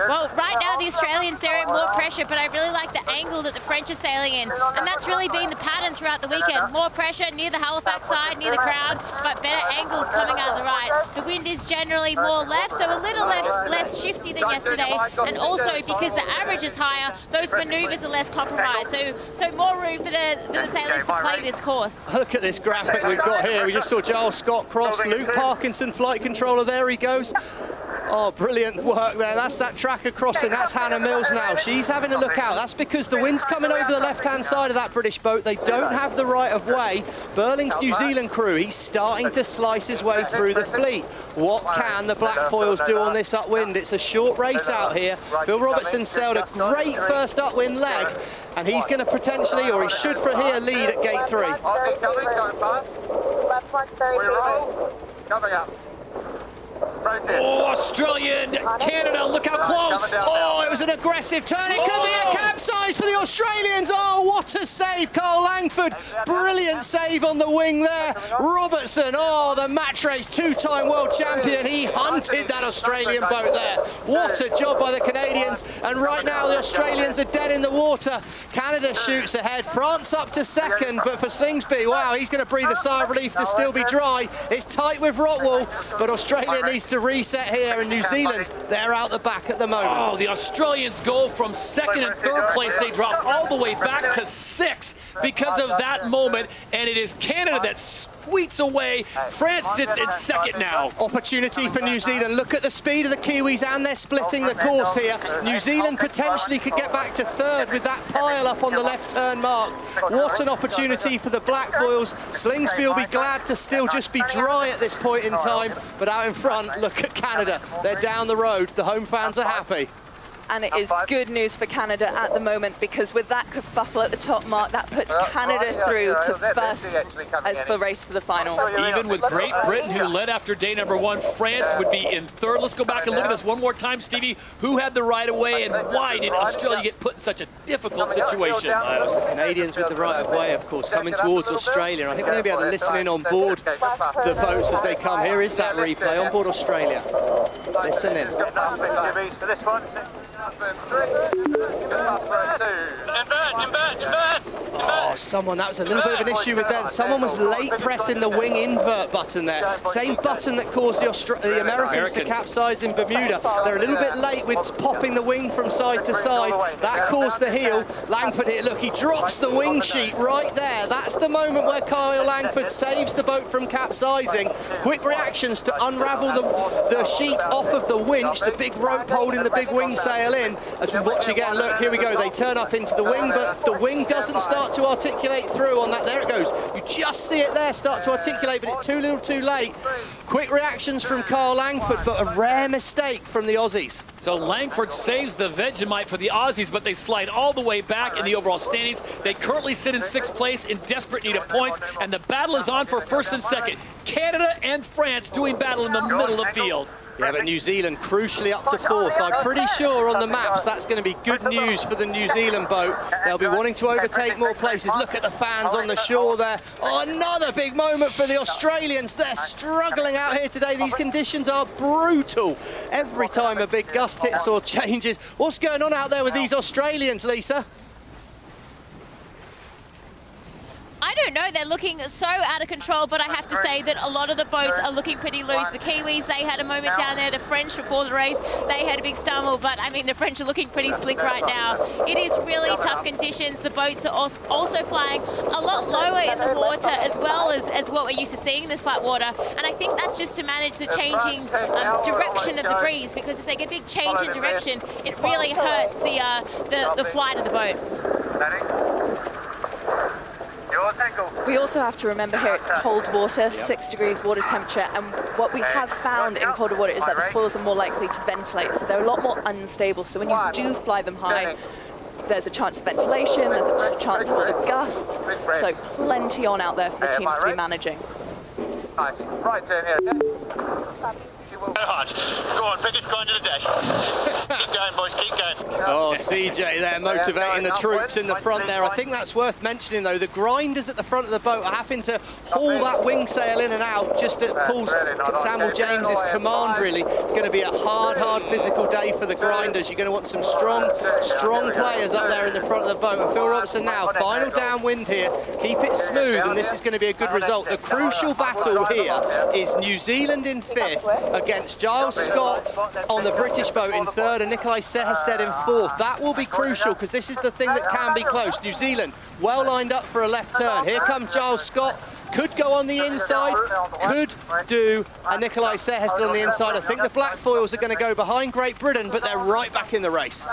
Speaker 4: Well, right now the Australians, they're in more pressure, but I really like the angle that the French are sailing in. And that's really been the pattern throughout the weekend. More pressure near the Halifax side, near the crowd, but better angles coming out of the right. The wind is generally more left, so a little less shifty than yesterday. And also, because the average is higher, those manoeuvres are less compromised. So more room for the sailors to play this course.
Speaker 7: Look at this graphic we've got here. We just saw Giles Scott cross, Luke Parkinson, flight controller, there he goes. Oh, brilliant work there. That's that tracker crossing. That's Hannah Mills now. She's having a look out. That's because the wind's coming over the left-hand side of that British boat. They don't have the right of way. Burling's New Zealand crew, he's starting to slice his way through the fleet. What can the Blackfoils do on this upwind? It's a short race out here. Phil Robertson sailed a great first upwind leg, and he's going to potentially, or he should for here, lead at gate 3.
Speaker 13: Coming up.
Speaker 1: Oh, Australia and Canada, look how close.
Speaker 7: Oh, it was an aggressive turn. It could be a capsize for the Australians. Oh, what a save, Carl Langford. Brilliant save on the wing there. Robertson, oh, the match race two-time world champion. He hunted that Australian boat there. What a job by the Canadians. And right now, the Australians are dead in the water. Canada shoots ahead. France up to second, but for Slingsby, wow, he's going to breathe a sigh of relief to still be dry. It's tight with ROCKWOOL, but Australia needs to reset here, and New Zealand, they're out the back at the moment.
Speaker 1: Oh, the Australians go from second and third place. They drop all the way back to 6th because of that moment, and it is Canada that squeaks away. France sits in second now.
Speaker 7: Opportunity for New Zealand. Look at the speed of the Kiwis, and they're splitting the course here. New Zealand potentially could get back to 3rd with that pile up on the left turn mark. What an opportunity for the Blackfoils. Slingsby will be glad to still just be dry at this point in time, but out in front, look at Canada. They're down the road. The home fans are happy.
Speaker 17: And it is good news for Canada at the moment, because with that kerfuffle at the top, Mark, that puts Canada through to first for race to the final.
Speaker 1: Even with Great Britain, who led after day number 1, France would be in third. Let's go back and look at this one more time, Stevie. Who had the right of way, and why did Australia get put in such a difficult situation?
Speaker 7: It was the Canadians with the right of way, of course, coming towards Australia. And I think we're going to be able to listen in on board the boats as they come. Here is that replay on board Australia. Listen in. Oh, that was a little bit of an issue with that. Someone was late pressing the wing invert button there. Same button that caused the Americans to capsize in Bermuda. They're a little bit late with popping the wing from side to side. That caused the heel. Langford here, look, he drops the wing sheet right there. That's the moment where Kyle Langford saves the boat from capsizing. Quick reactions to unravel the sheet off of the winch, the big rope holding the big wing sail in. As we watch again, look, here we go. They turn up into the wing, but the wing doesn't start to articulate through on that. There it goes. You just see it there start to articulate, but it's too little too late. Quick reactions from Kyle Langford, but a rare mistake from the Aussies.
Speaker 1: So Langford saves the Vegemite for the Aussies, but they slide all the way back in the overall standings. They currently sit in 6th place in desperate need of points, and the battle is on for 1st and 2nd. Canada and France doing battle in the middle of the field.
Speaker 7: Yeah, but New Zealand crucially up to 4th. I'm pretty sure on the maps that's going to be good news for the New Zealand boat. They'll be wanting to overtake more places. Look at the fans on the shore there. Oh, another big moment for the Australians. They're struggling out here today. These conditions are brutal. Every time a big gust hits or changes. What's going on out there with these Australians, Lisa?
Speaker 4: I don't know, they're looking so out of control, but I have to say that a lot of the boats are looking pretty loose. The Kiwis, they had a moment down there. The French, before the race, they had a big stumble, but I mean, the French are looking pretty slick right now. It is really tough conditions. The boats are also flying a lot lower in the water, as well as what we're used to seeing in this flat water. And I think that's just to manage the changing direction of the breeze, because if they get a big change in direction, it really hurts the flight of the boat.
Speaker 17: We also have to remember here it's cold water, 6 degrees water temperature, and what we have found in colder water is that the foils are more likely to ventilate, so they're a lot more unstable. So when you do fly them high, there's a chance of ventilation, there's a chance for the gusts, so plenty on out there for the teams to be managing.
Speaker 13: Nice. Right turn here. Go on, biggest grind of the day. Keep going, boys, keep going.
Speaker 7: Oh, CJ there motivating the troops in the front there. I think that's worth mentioning, though. The grinders at the front of the boat are having to haul that wing sail in and out just at Samuel James's command, really. It's going to be a hard physical day for the grinders. You're going to want some strong players up there in the front of the boat. And Phil Robertson now, final downwind here. Keep it smooth, and this is going to be a good result. The crucial battle here is New Zealand in 5th against Giles Scott on the British boat in 3rd and Nikolai Seherstedt in 4th. That will be crucial, because this is the thing that can be close. New Zealand well lined up for a left turn. Here comes Giles Scott. Could go on the inside, could do a Nikolai Seherstedt on the inside. I think the black foils are going to go behind Great Britain, but they're right back in the race.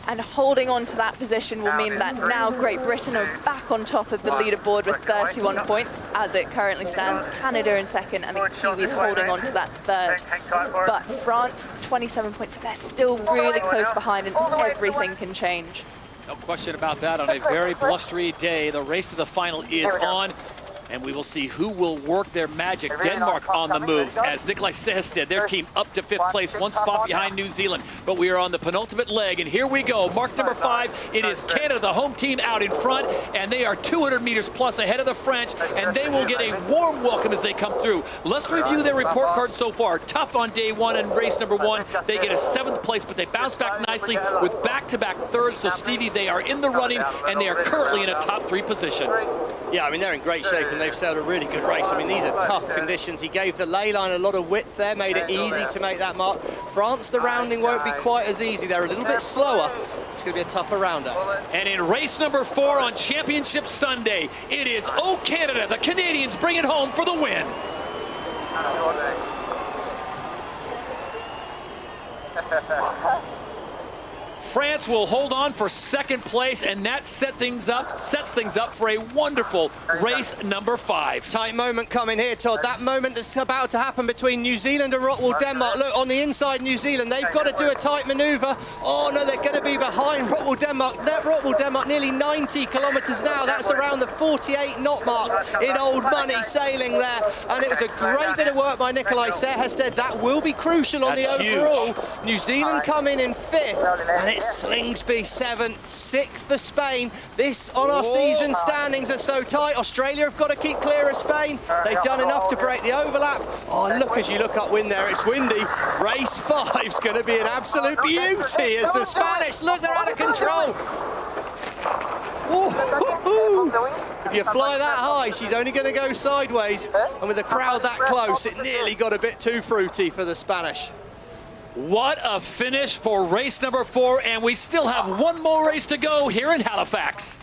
Speaker 17: And holding on to that position will mean that now Great Britain are back on top of the leaderboard with 31 points as it currently stands. Canada in 2nd and the Kiwis holding on to that 3rd. But France, 27 points, so they're still really close behind, and everything can change.
Speaker 1: No question about that. On a very blustery day, the race to the final is on. And we will see who will work their magic. Denmark on the move as Nikolai Seherstedt, their team up to 5th place, 1 spot behind New Zealand. But we are on the penultimate leg, and here we go. Mark number 5, it is Canada, the home team, out in front, and they are 200 meters plus ahead of the French, and they will get a warm welcome as they come through. Let's review their report card so far. Tough on day 1 and race number 1. They get a 7th place, but they bounce back nicely with back-to-back 3rds. So, Stevie, they are in the running, and they are currently in a top 3 position.
Speaker 7: Yeah, I mean, they're in great shape, and they've sailed a really good race. I mean, these are tough conditions. He gave the ley line a lot of width there, made it easy to make that mark. France, the rounding won't be quite as easy. They're a little bit slower. It's going to be a tougher rounder.
Speaker 1: And in race number 4 on Championship Sunday, it is Oh Canada. The Canadians bring it home for the win. France will hold on for second place, and that sets things up for a wonderful race number 5.
Speaker 7: Tight moment coming here, Todd. That moment that's about to happen between New Zealand and ROCKWOOL Denmark. Look, on the inside, New Zealand, they've got to do a tight manoeuvre. Oh, no, they're going to be behind ROCKWOOL Denmark. ROCKWOOL Denmark nearly 90 kilometres now. That's around the 48 knot mark in old money sailing there. And it was a great bit of work by Nikolai Serhested. That will be crucial on the overall. Huge. New Zealand come in 5th, and it's Slingsby 7th, 6th for Spain. This on our season standings are so tight. Australia have got to keep clear of Spain. They've done enough to break the overlap. Oh, look, as you look upwind there, it's windy. Race 5's going to be an absolute beauty as the Spanish, look, they're out of control. If you fly that high, she's only going to go sideways, and with the crowd that close, it nearly got a bit too fruity for the Spanish.
Speaker 1: What a finish for race number 4, and we still have one more race to go here in Halifax.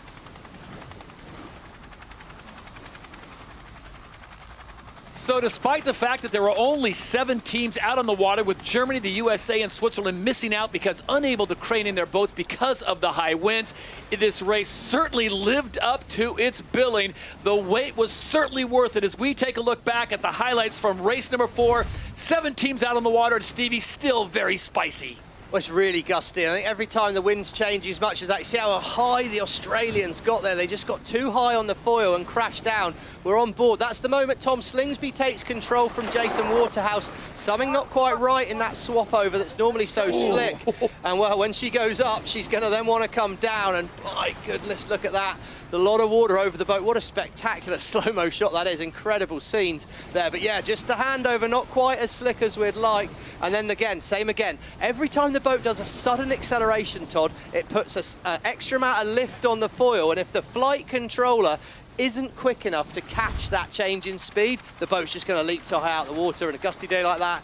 Speaker 1: So despite the fact that there were only 7 teams out on the water, with Germany, the USA, and Switzerland missing out because unable to crane in their boats because of the high winds, this race certainly lived up to its billing. The wait was certainly worth it as we take a look back at the highlights from race number 4. 7 teams out on the water, and Stevie, still very spicy.
Speaker 7: Well, it's really gusty. I think every time the winds change as much as that, you see how high the Australians got there. They just got too high on the foil and crashed down. We're on board. That's the moment Tom Slingsby takes control from Jason Waterhouse. Something not quite right in that swap over that's normally so slick. And well, when she goes up, she's going to then want to come down. And my goodness, look at that. A lot of water over the boat. What a spectacular slow-mo shot that is. Incredible scenes there. But yeah, just the handover, not quite as slick as we'd like. And then again, same again. Every time the boat does a sudden acceleration, Todd, it puts an extra amount of lift on the foil. And if the flight controller isn't quick enough to catch that change in speed, the boat's just going to leap too high out of the water. And a gusty day like that,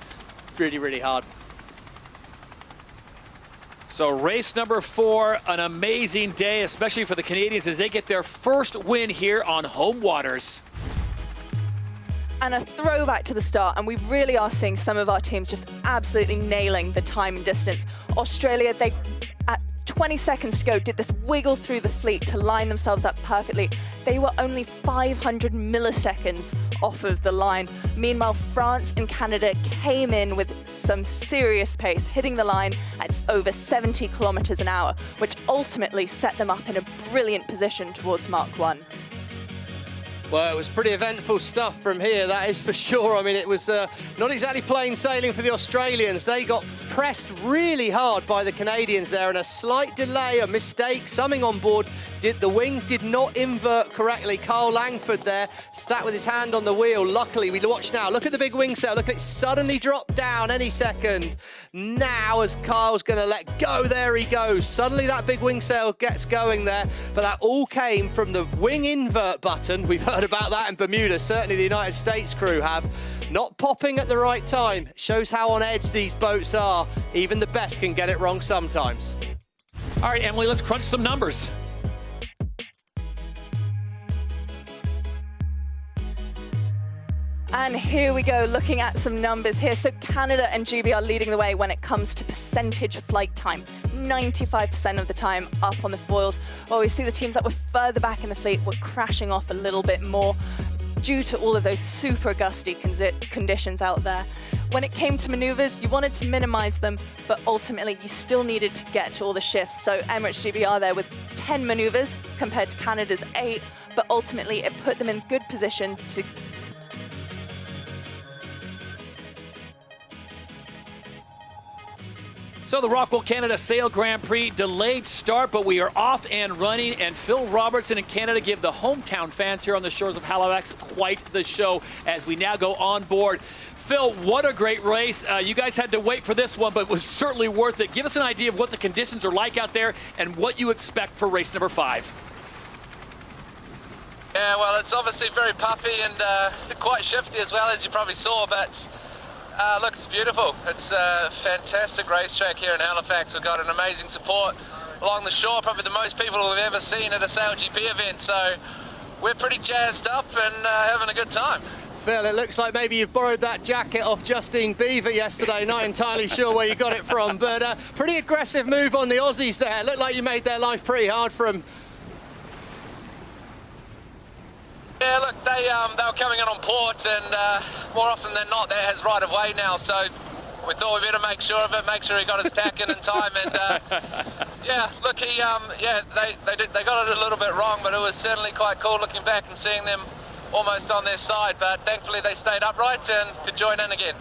Speaker 7: really, really hard.
Speaker 1: So race number 4, an amazing day, especially for the Canadians as they get their first win here on home waters.
Speaker 17: And a throwback to the start, and we really are seeing some of our teams just absolutely nailing the time and distance. Australia, they, at 20 seconds to go, did this wiggle through the fleet to line themselves up perfectly. They were only 500 milliseconds off of the line. Meanwhile, France and Canada came in with some serious pace, hitting the line at over 70 kilometers an hour, which ultimately set them up in a brilliant position towards Mark 1.
Speaker 7: Well, it was pretty eventful stuff from here, that is for sure. I mean, it was not exactly plain sailing for the Australians. They got pressed really hard by the Canadians there, and a slight delay, a mistake, something on board. The wing did not invert correctly. Carl Langford there, sat with his hand on the wheel. Luckily, we watch now. Look at the big wing sail. Look at it suddenly drop down any second. Now, as Carl's going to let go, there he goes. Suddenly, that big wing sail gets going there. But that all came from the wing invert button. We've heard about that in Bermuda. Certainly, the United States crew have. Not popping at the right time. Shows how on edge these boats are. Even the best can get it wrong sometimes.
Speaker 1: All right, Emily, let's crunch some numbers.
Speaker 17: And here we go, looking at some numbers here. So Canada and GB are leading the way when it comes to percentage flight time. 95% of the time up on the foils. While we see the teams that were further back in the fleet were crashing off a little bit more due to all of those super gusty conditions out there. When it came to maneuvers, you wanted to minimize them, but ultimately you still needed to get to all the shifts. So Emirates GB are there with 10 maneuvers compared to Canada's 8, but ultimately it put them in good position to
Speaker 1: So the ROCKWOOL Canada Sail Grand Prix delayed start, but we are off and running, and Phil Robertson in Canada give the hometown fans here on the shores of Halifax quite the show as we now go on board. Phil, what a great race. You guys had to wait for this one, but it was certainly worth it. Give us an idea of what the conditions are like out there and what you expect for race number 5.
Speaker 18: Yeah, well, it's obviously very puffy and quite shifty as well, as you probably saw, but look, it's beautiful. It's a fantastic racetrack here in Halifax. We've got an amazing support along the shore, probably the most people we've ever seen at a SailGP event, so we're pretty jazzed up and having a good time.
Speaker 7: Phil, it looks like maybe you borrowed that jacket off Justine Beaver yesterday. Not entirely sure where you got it from, but pretty aggressive move on the Aussies there. It looked like you made their life pretty hard for them.
Speaker 18: Yeah, look, they were coming in on port, and more often than not, that has right of way now. So we thought we better make sure of it, make sure he got his tack in time. And yeah, look, they got it a little bit wrong, but it was certainly quite cool looking back and seeing them almost on their side. But thankfully, they stayed upright and could join in again.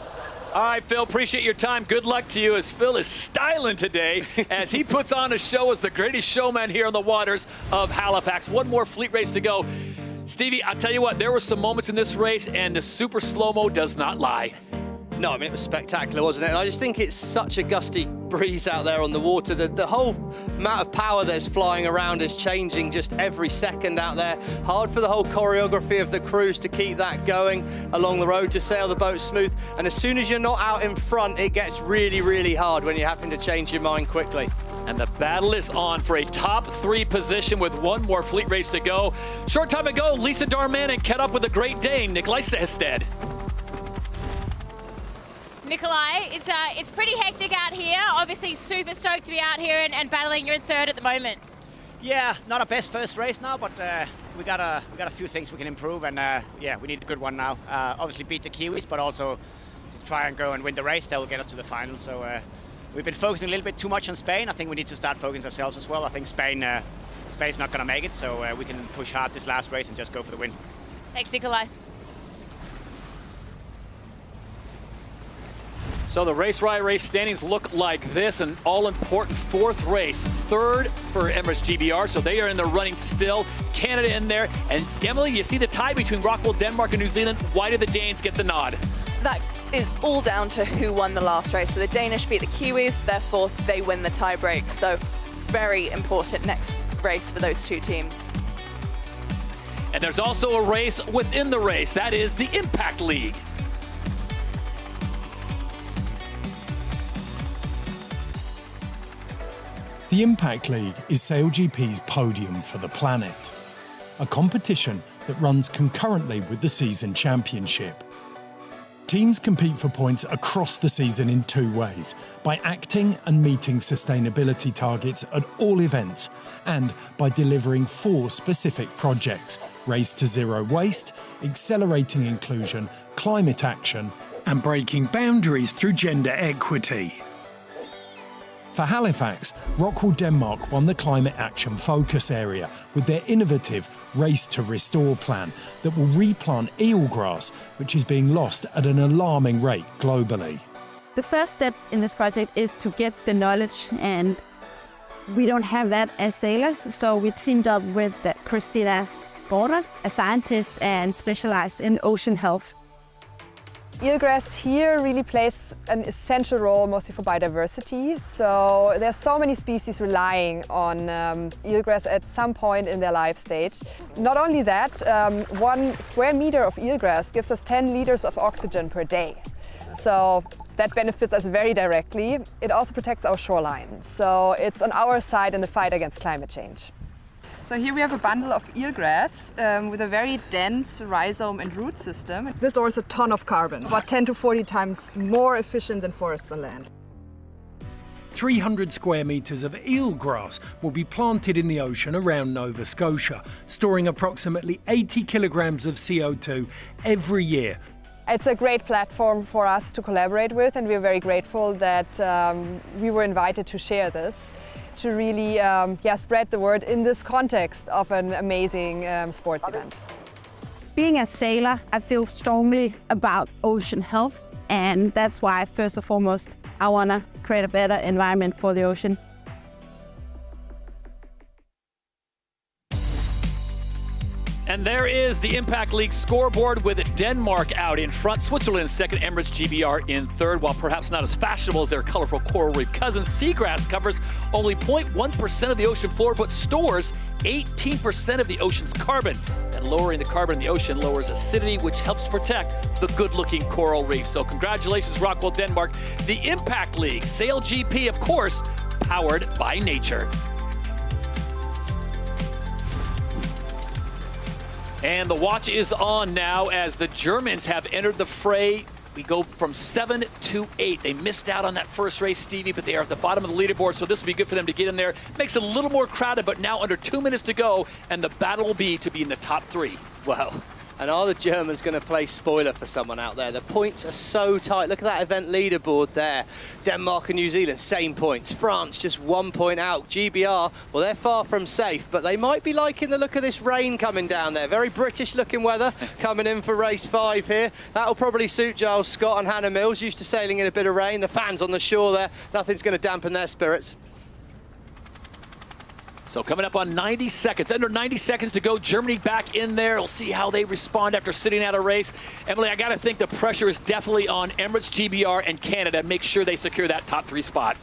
Speaker 1: All right, Phil, appreciate your time. Good luck to you, as Phil is styling today as he puts on a show as the greatest showman here on the waters of Halifax. One more fleet race to go. Stevie, I'll tell you what, there were some moments in this race, and the super slow-mo does not lie.
Speaker 7: No, I mean, it was spectacular, wasn't it? And I just think it's such a gusty breeze out there on the water. The whole amount of power that's flying around is changing just every second out there. Hard for the whole choreography of the crews to keep that going along the road, to sail the boat smooth. And as soon as you're not out in front, it gets really, really hard when you're having to change your mind quickly.
Speaker 1: And the battle is on for a top 3 position with one more fleet race to go. Short time ago, Lisa Darmanin kept up with a Great Dane, Nikolai Sehested.
Speaker 4: Nikolai, it's pretty hectic out here. Obviously super stoked to be out here and battling. You're in third at the moment.
Speaker 19: Yeah, not our best first race now, but we got a few things we can improve, and yeah, we need a good one now. Obviously beat the Kiwis, but also just try and go and win the race. That will get us to the final. So we've been focusing a little bit too much on Spain. I think we need to start focusing ourselves as well. I think Spain's not going to make it, so we can push hard this last race and just go for the win.
Speaker 4: Thanks, Nikolai.
Speaker 1: So the Race Riot race standings look like this, an all-important 4th race. 3rd for Emirates GBR, so they are in the running still. Canada in there. And Emily, you see the tie between ROCKWOOL, Denmark, and New Zealand. Why did the Danes get the nod?
Speaker 17: That is all down to who won the last race. So the Danish beat the Kiwis, therefore they win the tie-break. So very important next race for those two teams.
Speaker 1: And there's also a race within the race. That is the Impact League.
Speaker 20: The Impact League is SailGP's podium for the planet, a competition that runs concurrently with the season championship. Teams compete for points across the season in 2 ways, by acting and meeting sustainability targets at all events, and by delivering 4 specific projects: Race to Zero Waste, Accelerating Inclusion, Climate Action, and Breaking Boundaries through Gender Equity. For Halifax, ROCKWOOL Denmark won the Climate Action focus area with their innovative Race to Restore plan that will replant eelgrass, which is being lost at an alarming rate globally.
Speaker 21: The first step in this project is to get the knowledge, and we don't have that as sailors, so we teamed up with Christina Border, a scientist and specialized in ocean health.
Speaker 22: Eelgrass here really plays an essential role mostly for biodiversity. So there's so many species relying on eelgrass at some point in their life stage. Not only that, 1 square meter of eelgrass gives us 10 liters of oxygen per day. So that benefits us very directly. It also protects our shoreline. So it's on our side in the fight against climate change. So here we have a bundle of eelgrass with a very dense rhizome and root system. This stores a ton of carbon, about 10 to 40 times more efficient than forests on land.
Speaker 20: 300 square metres of eelgrass will be planted in the ocean around Nova Scotia, storing approximately 80 kilograms of CO2 every year.
Speaker 22: It's a great platform for us to collaborate with, and we're very grateful that we were invited to share this, to really spread the word in this context of an amazing sports event.
Speaker 21: Being a sailor, I feel strongly about ocean health, and that's why, first and foremost, I want to create a better environment for the ocean.
Speaker 1: And there is the Impact League scoreboard with Denmark out in front, Switzerland second, Emirates GBR in third. While perhaps not as fashionable as their colorful coral reef cousins, seagrass covers only 0.1% of the ocean floor, but stores 18% of the ocean's carbon. And lowering the carbon in the ocean lowers acidity, which helps to protect the good-looking coral reef. So congratulations, ROCKWOOL Denmark. The Impact League, SailGP, of course, powered by nature. And the watch is on now as the Germans have entered the fray. We go from 7 to 8. They missed out on that first race, Stevie, but they are at the bottom of the leaderboard, so this will be good for them to get in there. Makes it a little more crowded, but now under 2 minutes to go, and the battle will be to be in the top 3.
Speaker 7: Wow. And are the Germans going to play spoiler for someone out there? The points are so tight. Look at that event leaderboard there. Denmark and New Zealand, same points. France just 1 point out. GBR, well, they're far from safe, but they might be liking the look of this rain coming down there. Very British-looking weather coming in for race 5 here. That'll probably suit Giles Scott and Hannah Mills, used to sailing in a bit of rain. The fans on the shore there, nothing's going to dampen their spirits.
Speaker 1: So coming up on 90 seconds, under 90 seconds to go, Germany back in there. We'll see how they respond after sitting out a race. Emily, I got to think the pressure is definitely on Emirates, GBR, and Canada. Make sure they secure that top 3 spot.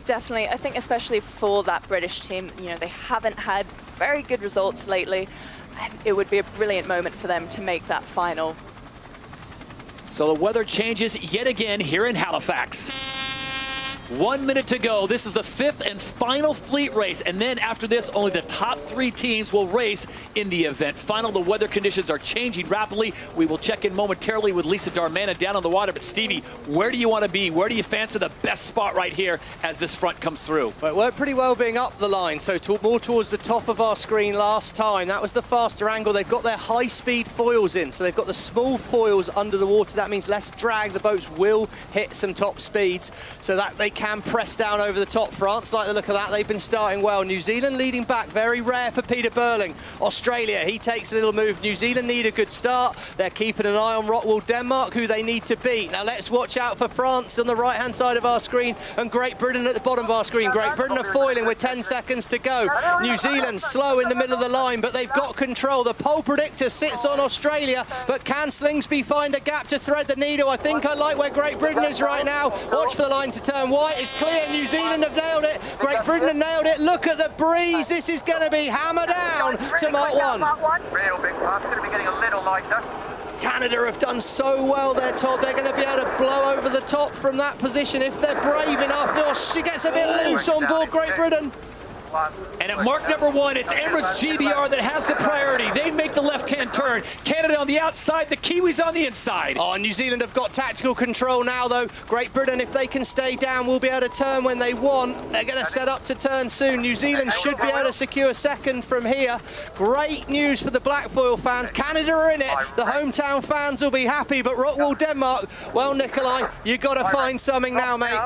Speaker 17: Definitely. I think especially for that British team, you know, they haven't had very good results lately, and it would be a brilliant moment for them to make that final.
Speaker 1: So the weather changes yet again here in Halifax. 1 minute to go. This is the 5th and final fleet race. And then after this, only the top 3 teams will race in the event final. The weather conditions are changing rapidly. We will check in momentarily with Lisa Darmana down on the water. But Stevie, where do you want to be? Where do you fancy the best spot right here as this front comes through?
Speaker 7: Well, it worked pretty well being up the line, so more towards the top of our screen last time. That was the faster angle. They've got their high-speed foils in, so they've got the small foils under the water. That means less drag. The boats will hit some top speeds, so that they can press down over the top. France like the look of that. They've been starting well. New Zealand leading back. Very rare for Peter Burling. Australia, he takes a little move. New Zealand need a good start. They're keeping an eye on ROCKWOOL Denmark, who they need to beat. Now let's watch out for France on the right-hand side of our screen and Great Britain at the bottom of our screen. Great Britain are foiling with 10 seconds to go. New Zealand slow in the middle of the line, but they've got control. The pole predictor sits on Australia, but can Slingsby find a gap to thread the needle? I think I like where Great Britain is right now. Watch for the line to turn white. It's clear. New Zealand have nailed it. Great Britain have nailed it. Look at the breeze. This is going to be hammer down to Mark 1.
Speaker 8: Real big pass. Going to be getting a little lighter.
Speaker 7: Canada have done so well there, Todd. They're going to be able to blow over the top from that position if they're brave enough. Oh, she gets a bit loose on board Great Britain.
Speaker 1: And at mark number 1, it's Emirates GBR that has the priority. They make the left-hand turn. Canada on the outside, the Kiwis on the inside.
Speaker 7: Oh, New Zealand have got tactical control now, though. Great Britain, if they can stay down, will be able to turn when they want. They're going to set up to turn soon. New Zealand should be able to secure second from here. Great news for the Blackfoil fans. Canada are in it. The hometown fans will be happy, but ROCKWOOL Denmark, well, Nikolai, you've got to find something now, mate.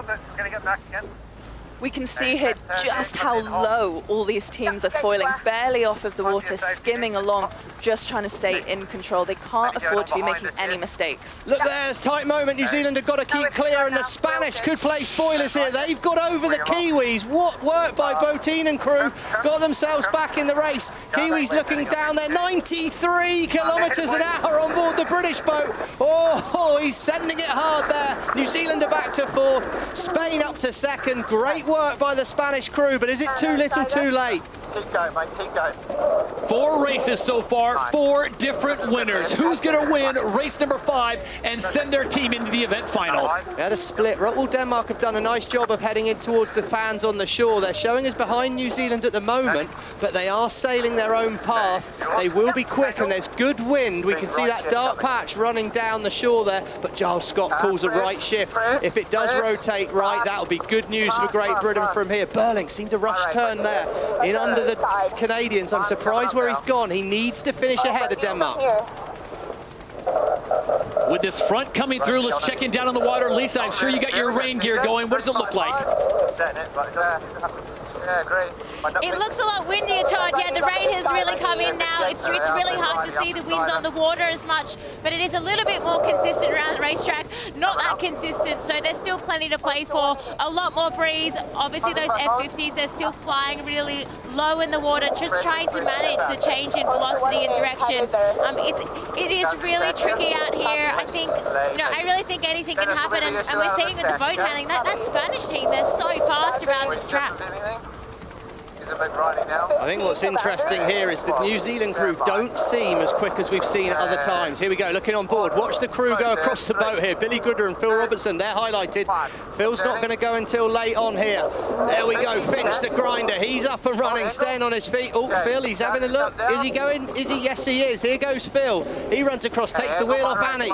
Speaker 17: We can see here just how low all these teams are foiling, barely off of the water, skimming along, just trying to stay in control. They can't afford to be making any mistakes.
Speaker 7: Look, there's tight moment. New Zealand have got to keep clear, and the Spanish could play spoilers here. They've got over the Kiwis. What work by Botin and crew. Got themselves back in the race. Kiwis looking down there. 93 kilometres an hour on board the British boat. Oh, he's sending it hard there. New Zealand are back to 4th. Spain up to 2nd. Great work by the Spanish crew, but is it too little too late?
Speaker 8: Keep going, mate, keep going.
Speaker 1: 4 races so far, 4 different winners. Who's going to win race number 5 and send their team into the event final?
Speaker 7: We had a split. ROCKWOOL Denmark have done a nice job of heading in towards the fans on the shore. They're showing us behind New Zealand at the moment, but they are sailing their own path. They will be quick, and there's good wind. We can see that dark patch running down the shore there, but Giles Scott calls a right shift. If it does rotate right, that'll be good news for Great Britain from here. Burling seemed to rush turn there in under the Canadians. I'm surprised where he's gone. He needs to finish ahead of Denmark.
Speaker 1: With this front coming through, let's check in down on the water. Lisa, I'm sure you got your rain gear going. What does it look like?
Speaker 8: Yeah, great.
Speaker 4: It looks a lot windier, Todd. Yeah, the rain has really come in now. It's really hard to see the winds on the water as much, but it is a little bit more consistent around the racetrack. Not that consistent, so there's still plenty to play for. A lot more breeze. Obviously, those F50s, they're still flying really low in the water, just trying to manage the change in velocity and direction. It is really tricky out here. I think, I really think anything can happen, and we're seeing with the boat handling, that Spanish team, they're so fast around this track.
Speaker 7: I think what's interesting here is the New Zealand crew don't seem as quick as we've seen at other times. Here we go, looking on board. Watch the crew go across the boat here. Billy Gooder and Phil Robertson, they're highlighted. Phil's not going to go until late on here. There we go, Finch the grinder. He's up and running, staying on his feet. Oh, Phil, he's having a look. Is he going? Is he? Yes, he is. Here goes Phil. He runs across, takes the wheel off Annie.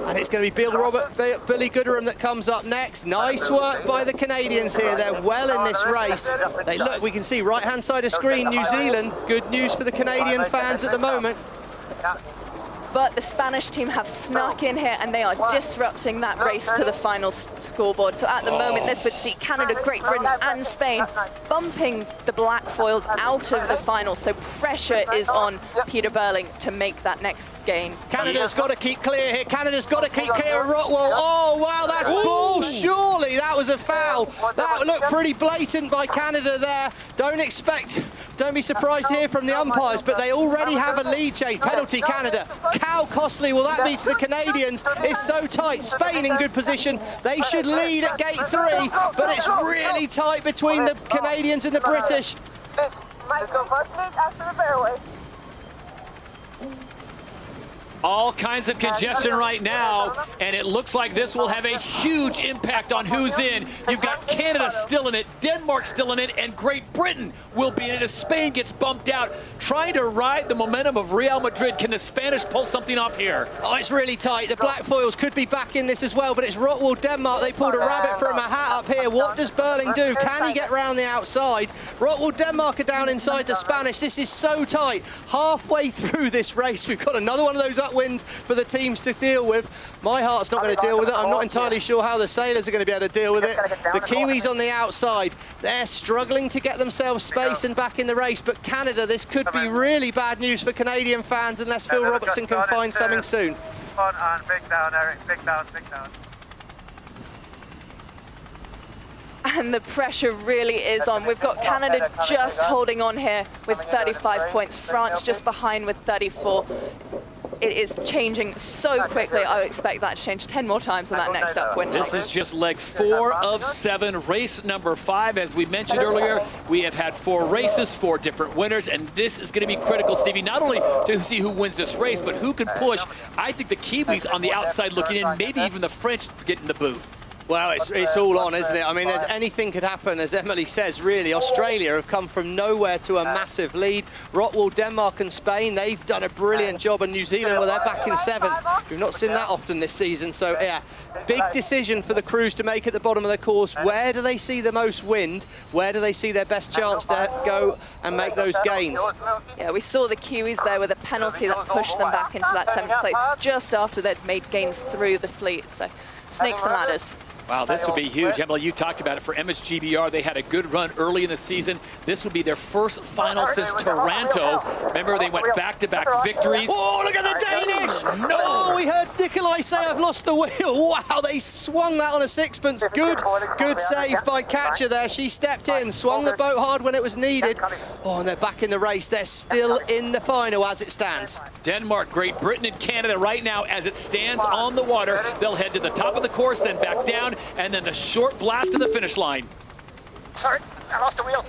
Speaker 7: And it's going to be Billy Gooderham that comes up next. Nice work by the Canadians here. They're well in this race. They look, we can see right-hand side of screen, New Zealand. Good news for the Canadian fans at the moment.
Speaker 17: But the Spanish team have snuck in here and they are disrupting that race to the final scoreboard. So at the moment, this would see Canada, Great Britain and Spain bumping the black foils out of the final. So pressure is on Peter Burling to make that next gain.
Speaker 7: Canada's got to keep clear here. Canada's got to keep clear of ROCKWOOL. Oh, wow, that's ball. Surely that was a foul. That looked pretty blatant by Canada there. Don't be surprised to hear from the umpires, but they already have a lead change. Penalty, Canada. How costly will that be to the Canadians? It's so tight. Spain in good position. They should lead at gate 3, but it's really tight between the Canadians and the British.
Speaker 8: Let's go first lead after the fairway.
Speaker 1: All kinds of congestion right now, and it looks like this will have a huge impact on who's in. You've got Canada still in it, Denmark still in it, and Great Britain will be in it as Spain gets bumped out. Trying to ride the momentum of Real Madrid. Can the Spanish pull something off here?
Speaker 7: Oh, it's really tight. The black foils could be back in this as well, but it's ROCKWOOL Denmark. They pulled a rabbit from a hat up here. What does Burling do? Can he get round the outside? ROCKWOOL Denmark are down inside the Spanish. This is so tight. Halfway through this race, we've got another one of those upwinds for the teams to deal with. My heart's not going to deal with it. I'm not entirely sure how the sailors are going to be able to deal with it. The Kiwis on the outside, they're struggling to get themselves space and back in the race, but Canada, this could be really bad news for Canadian fans unless Phil Robertson can find something soon.
Speaker 8: Big down, Eric. Big down, big down.
Speaker 17: And the pressure really is on. We've got Canada just holding on here with 35 points. France just behind with 34. It is changing so quickly. I would expect that to change 10 more times on that next upwind.
Speaker 1: This is just leg 4 of 7, race number 5. As we mentioned earlier, we have had 4 races, 4 different winners, and this is going to be critical, Stevie, not only to see who wins this race, but who can push. I think the Kiwis on the outside looking in, maybe even the French getting the boot.
Speaker 7: Well, it's all on, isn't it? I mean, anything could happen, as Emily says, really. Australia have come from nowhere to a massive lead. ROCKWOOL, Denmark and Spain, they've done a brilliant job, and New Zealand, well, they're back in 7th. We've not seen that often this season, so yeah, big decision for the crews to make at the bottom of the course. Where do they see the most wind? Where do they see their best chance to go and make those gains?
Speaker 17: Yeah, we saw the Kiwis there with a penalty that pushed them back into that 7th place just after they'd made gains through the fleet, so snakes and ladders.
Speaker 1: Wow, this would be huge. Emily, you talked about it for MSGBR. They had a good run early in the season. This would be their first final since Toronto. Remember, they went back-to-back victories.
Speaker 7: Oh, look at the Danish! No, we heard Nikolai say, I've lost the wheel. Wow, they swung that on a sixpence. Good save by Katja there. She stepped in, swung the boat hard when it was needed. Oh, and they're back in the race. They're still in the final as it stands.
Speaker 1: Denmark, Great Britain, and Canada right now as it stands on the water. They'll head to the top of the course, then back down, and then the short blast to the finish line.
Speaker 8: Sorry, I lost the wheel.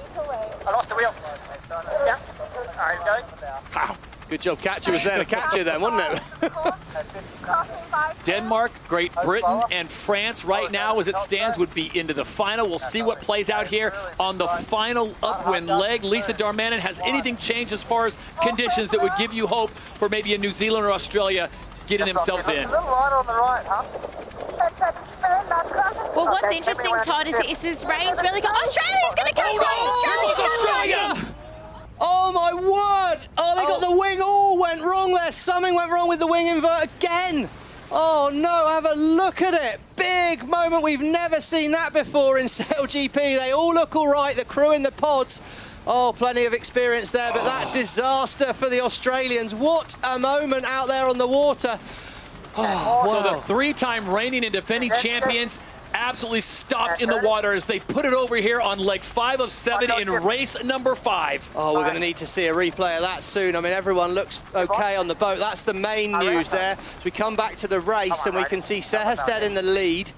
Speaker 8: Yeah. All right, going.
Speaker 1: Wow.
Speaker 7: Good job, Katja was there to catch you then, wasn't it?
Speaker 1: Denmark, Great Britain, and France right now as it stands would be into the final. We'll see what plays out here on the final upwind leg. Lisa Darmanin, has anything changed as far as conditions that would give you hope for maybe a New Zealand or Australia getting themselves in?
Speaker 8: A little lighter on the right, huh?
Speaker 4: Well, what's interesting, Todd, is this rain's really good. Australia's going to come
Speaker 7: Australia! Oh my word! Oh, they got the wing all went wrong there. Something went wrong with the wing invert again. Oh no, have a look at it. Big moment. We've never seen that before in SailGP. They all look all right, the crew in the pods. Oh, plenty of experience there, but that disaster for the Australians. What a moment out there on the water. Oh,
Speaker 1: so
Speaker 7: wow.
Speaker 1: the 3-time reigning and defending champions absolutely stopped in the water as they put it over here on leg 5 of 7 in race number 5.
Speaker 7: Oh, we're going to need to see a replay of that soon. I mean, everyone looks okay on the boat. That's the main news there. So we come back to the race and we can see Seherstedt in the lead.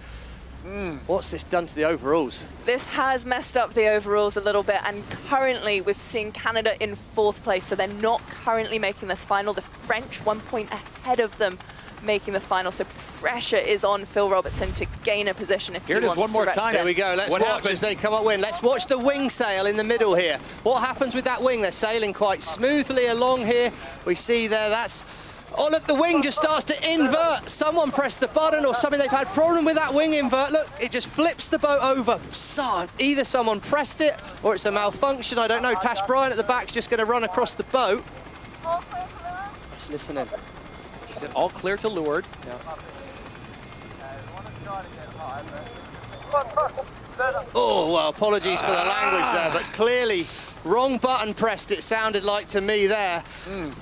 Speaker 7: What's this done to the overalls?
Speaker 17: This has messed up the overalls a little bit, and currently we've seen Canada in 4th place, so they're not currently making this final. The French 1 point ahead of them making the final, so pressure is on Phil Robertson to gain a position if he wants to represent.
Speaker 1: Here it is one more time.
Speaker 7: There we go. Let's watch as they come up win. Let's watch the wing sail in the middle here. What happens with that wing? They're sailing quite smoothly along here. We see there, that's... Oh, look, the wing just starts to invert. Someone pressed the button or something. They've had problem with that wing invert. Look, it just flips the boat over. So either someone pressed it or it's a malfunction. I don't know. Tash Bryan at the back's just going to run across the boat. Let's listen in.
Speaker 1: She said all clear to leeward.
Speaker 7: Yeah. Oh, well, apologies for the language there, but clearly wrong button pressed, it sounded like to me there.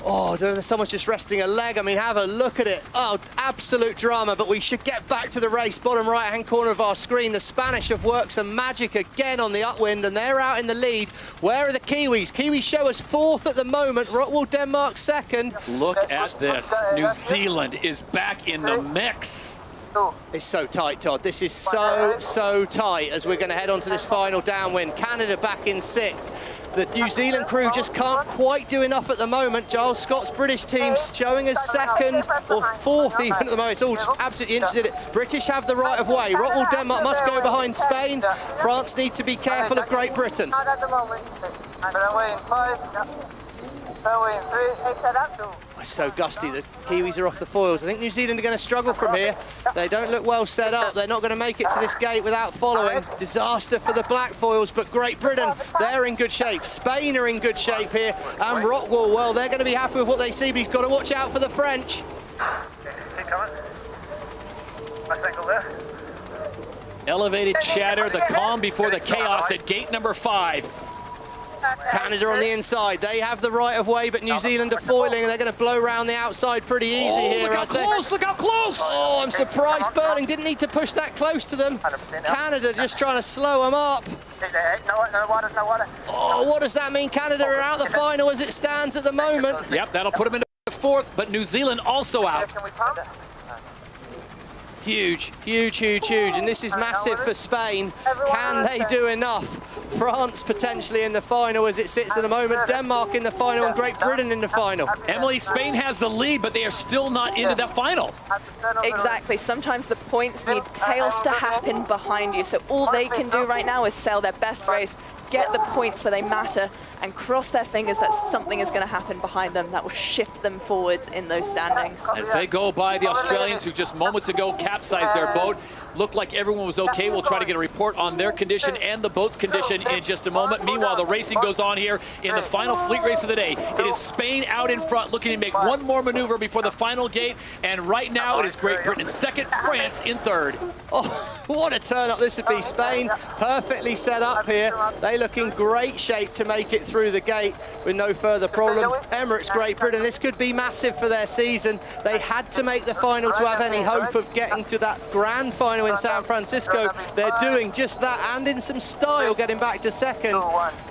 Speaker 7: Oh, someone's just resting a leg. I mean, have a look at it. Oh, absolute drama, but we should get back to the race. Bottom right-hand corner of our screen, the Spanish have worked some magic again on the upwind, and they're out in the lead. Where are the Kiwis? Kiwis show us 4th at the moment. ROCKWOOL Denmark 2nd.
Speaker 1: Look at this. New Zealand is back in the mix.
Speaker 7: It's so tight, Todd. This is so tight as we're going to head on to this final downwind. Canada back in 6th. The New Zealand crew just can't quite do enough at the moment. Giles Scott's British team showing us 2nd or 4th even at the moment. It's all just absolutely interested in it. British have the right of way. ROCKWOOL Denmark must go behind Spain. France need to be careful of Great Britain. It's so gusty. The Kiwis are off the foils. I think New Zealand are going to struggle from here. They don't look well set up. They're not going to make it to this gate without following. Disaster for the black foils, but Great Britain, they're in good shape. Spain are in good shape here. And ROCKWOOL, well, they're going to be happy with what they see, but he's got to watch out for the French.
Speaker 13: Keep coming. Nice angle there.
Speaker 1: Elevated chatter, the calm before the chaos at gate number 5.
Speaker 7: Canada on the inside, they have the right of way, but New Zealand are foiling and they're going to blow around the outside pretty easy here.
Speaker 1: Look how close, look how close!
Speaker 7: Oh, I'm surprised Burling didn't need to push that close to them. Canada just trying to slow them up.
Speaker 13: No water.
Speaker 7: Oh, what does that mean? Canada are out the final as it stands at the moment.
Speaker 1: Yep, that'll put them into 4th, but New Zealand also out.
Speaker 7: Huge, and this is massive for Spain. Can they do enough? France potentially in the final as it sits at the moment. Denmark in the final and Great Britain in the final.
Speaker 1: Emily, Spain has the lead, but they are still not into the final.
Speaker 17: Exactly. Sometimes the points need chaos to happen behind you, so all they can do right now is sail their best race, get the points where they matter, and cross their fingers that something is going to happen behind them that will shift them forwards in those standings.
Speaker 1: As they go by the Australians, who just moments ago capsized their boat, looked like everyone was okay. We'll try to get a report on their condition and the boat's condition in just a moment. Meanwhile, the racing goes on here in the final fleet race of the day. It is Spain out in front, looking to make one more maneuver before the final gate, and right now it is Great Britain in 2nd, France in 3rd.
Speaker 7: Oh, what a turn up this would be. Spain perfectly set up here. They look in great shape to make it through the gate with no further problem. Emirates, Great Britain, this could be massive for their season. They had to make the final to have any hope of getting to that grand final in San Francisco. They're doing just that, and in some style getting back to 2nd.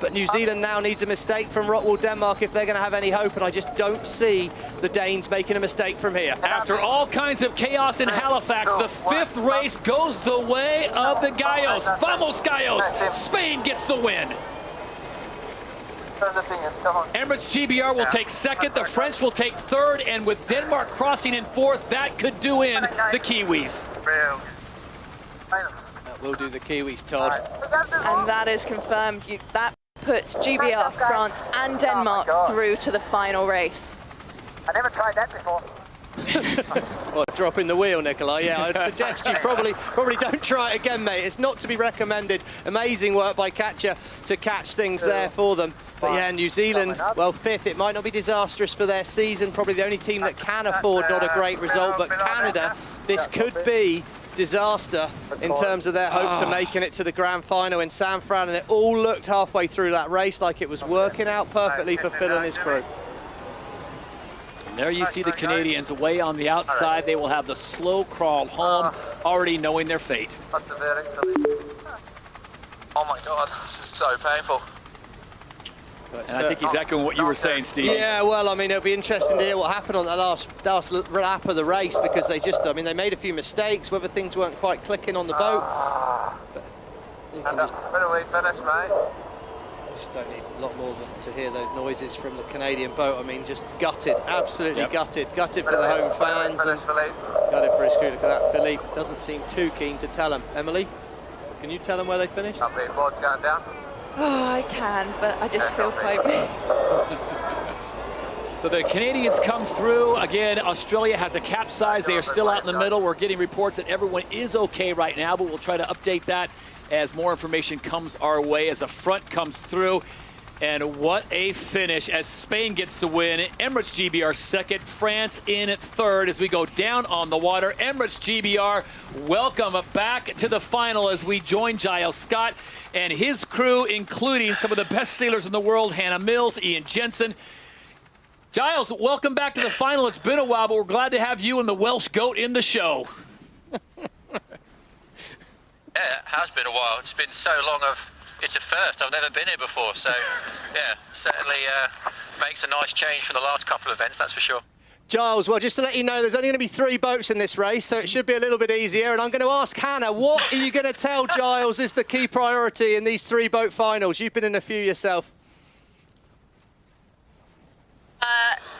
Speaker 7: But New Zealand now needs a mistake from ROCKWOOL Denmark if they're going to have any hope, and I just don't see the Danes making a mistake from here.
Speaker 1: After all kinds of chaos in Halifax, the 5th race goes the way of the Gallos. Vamos Gallos! Spain gets the win. Emirates GBR will take 2nd, the French will take 3rd, and with Denmark crossing in 4th, that could do in the Kiwis.
Speaker 7: That will do the Kiwis, Todd.
Speaker 17: And that is confirmed. That puts GBR, France and Denmark through to the final race.
Speaker 13: I never tried that before.
Speaker 7: Well, dropping the wheel, Nikolai. Yeah, I'd suggest you probably don't try it again, mate. It's not to be recommended. Amazing work by Katja to catch things there for them. But yeah, New Zealand, well, 5th. It might not be disastrous for their season. Probably the only team that can afford not a great result. But Canada, this could be disaster in terms of their hopes of making it to the grand final in San Fran. And it all looked halfway through that race like it was working out perfectly for Phil and his crew.
Speaker 1: There you see the Canadians way on the outside. They will have the slow crawl home, already knowing their fate.
Speaker 18: Oh my God, this is so painful.
Speaker 1: And I think he's echoing what you were saying, Steve.
Speaker 7: Yeah, well, I mean, it'll be interesting to hear what happened on that last lap of the race, because they just, I mean, they made a few mistakes, whether things weren't quite clicking on the boat. But you can just...
Speaker 18: finish, mate.
Speaker 7: Just don't need a lot more to hear those noises from the Canadian boat. I mean, just gutted, absolutely gutted for the home fans, and gutted for his crew. Look at that, Philippe doesn't seem too keen to tell him. Emily, can you tell him where they finished?
Speaker 18: Board's going down.
Speaker 17: Oh, I can, but I just feel quite big.
Speaker 1: So the Canadians come through. Again, Australia has a capsize. They are still out in the middle. We're getting reports that everyone is okay right now, but we'll try to update that as more information comes our way, as the front comes through. And what a finish as Spain gets the win. Emirates GBR second, France in third as we go down on the water. Emirates GBR, welcome back to the final as we join Giles Scott and his crew, including some of the best sailors in the world, Hannah Mills, Ian Jensen. Giles, welcome back to the final. It's been a while, but we're glad to have you and the Welsh goat in the show.
Speaker 5: Yeah, it has been a while. It's been so long. It's a first. I've never been here before. So, yeah, certainly makes a nice change from the last couple of events, that's for sure.
Speaker 7: Giles, well, just to let you know, there's only going to be 3 boats in this race, so it should be a little bit easier. And I'm going to ask Hannah, what are you going to tell Giles is the key priority in these 3-boat finals? You've been in a few yourself.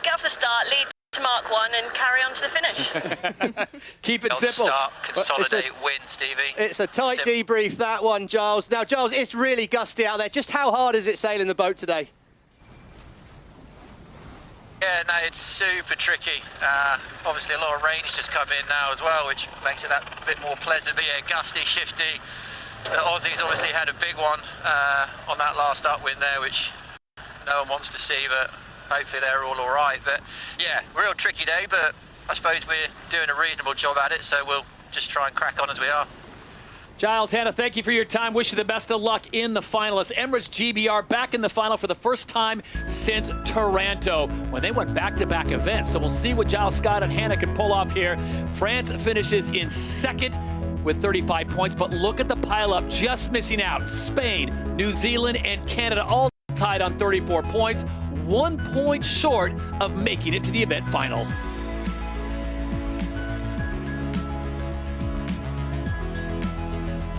Speaker 6: Get off the start, lead to Mark 1 and carry on to the finish.
Speaker 1: Keep it simple.
Speaker 5: Start, consolidate, win, Stevie.
Speaker 7: It's a tight debrief, that one, Giles. Now, Giles, it's really gusty out there. Just how hard is it sailing the boat today?
Speaker 5: Yeah, no, it's super tricky. Obviously, a lot of rain's just come in now as well, which makes it that bit more pleasant. But yeah, gusty, shifty. The Aussies obviously had a big one on that last upwind there, which no one wants to see, but hopefully they're all right. But yeah, real tricky day, but I suppose we're doing a reasonable job at it, so we'll just try and crack on as we are.
Speaker 1: Giles, Hannah, thank you for your time. Wish you the best of luck in the finalists. Emirates GBR back in the final for the first time since Toronto when they went back-to-back events. So we'll see what Giles Scott and Hannah can pull off here. France finishes in second with 35 points, but look at the pileup just missing out. Spain, New Zealand, and Canada all tied on 34 points, 1 point short of making it to the event final.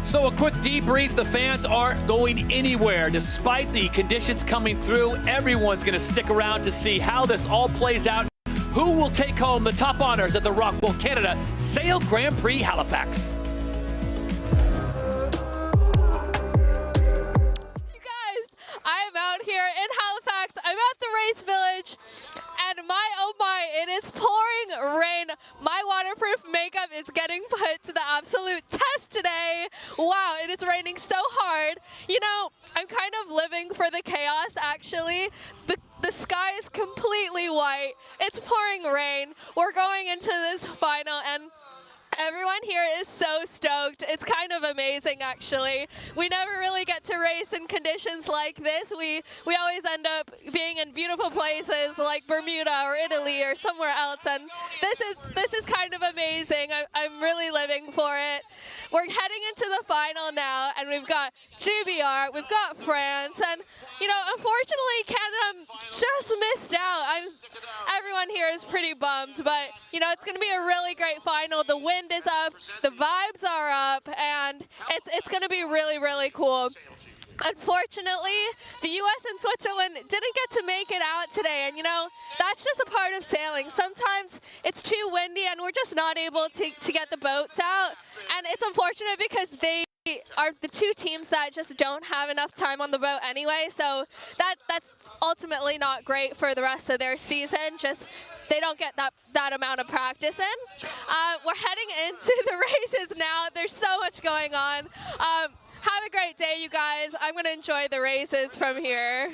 Speaker 1: So a quick debrief, the fans aren't going anywhere. Despite the conditions coming through, everyone's gonna stick around to see how this all plays out. Who will take home the top honors at the ROCKWOOL Canada Sail Grand Prix Halifax?
Speaker 23: You guys, I am out here in Halifax. I'm at the race village. And my, oh my, it is pouring rain. My waterproof makeup is getting put to the absolute test today. Wow, it is raining so hard. You know, I'm kind of living for the chaos, actually. The sky is completely white. It's pouring rain. We're going into this final, and everyone here is so stoked. It's kind of amazing, actually. We never really get to race in conditions like this. We always end up being in beautiful places like Bermuda or Italy or somewhere else, and this is kind of amazing. I'm really living for it. We're heading into the final now, and we've got GBR, we've got France, and you know, unfortunately, Canada just missed out. Everyone here is pretty bummed, but you know, it's going to be a really great final. The wind is up, the vibes are up, and it's going to be really, really cool. Unfortunately, the US and Switzerland didn't get to make it out today, and you know, that's just a part of sailing. Sometimes it's too windy and we're just not able to get the boats out, and it's unfortunate because they are the two teams that just don't have enough time on the boat anyway, so that's ultimately not great for the rest of their season. Just they don't get that amount of practice in. We're heading into the races now. There's so much going on. Have a great day, you guys. I'm going to enjoy the races from here.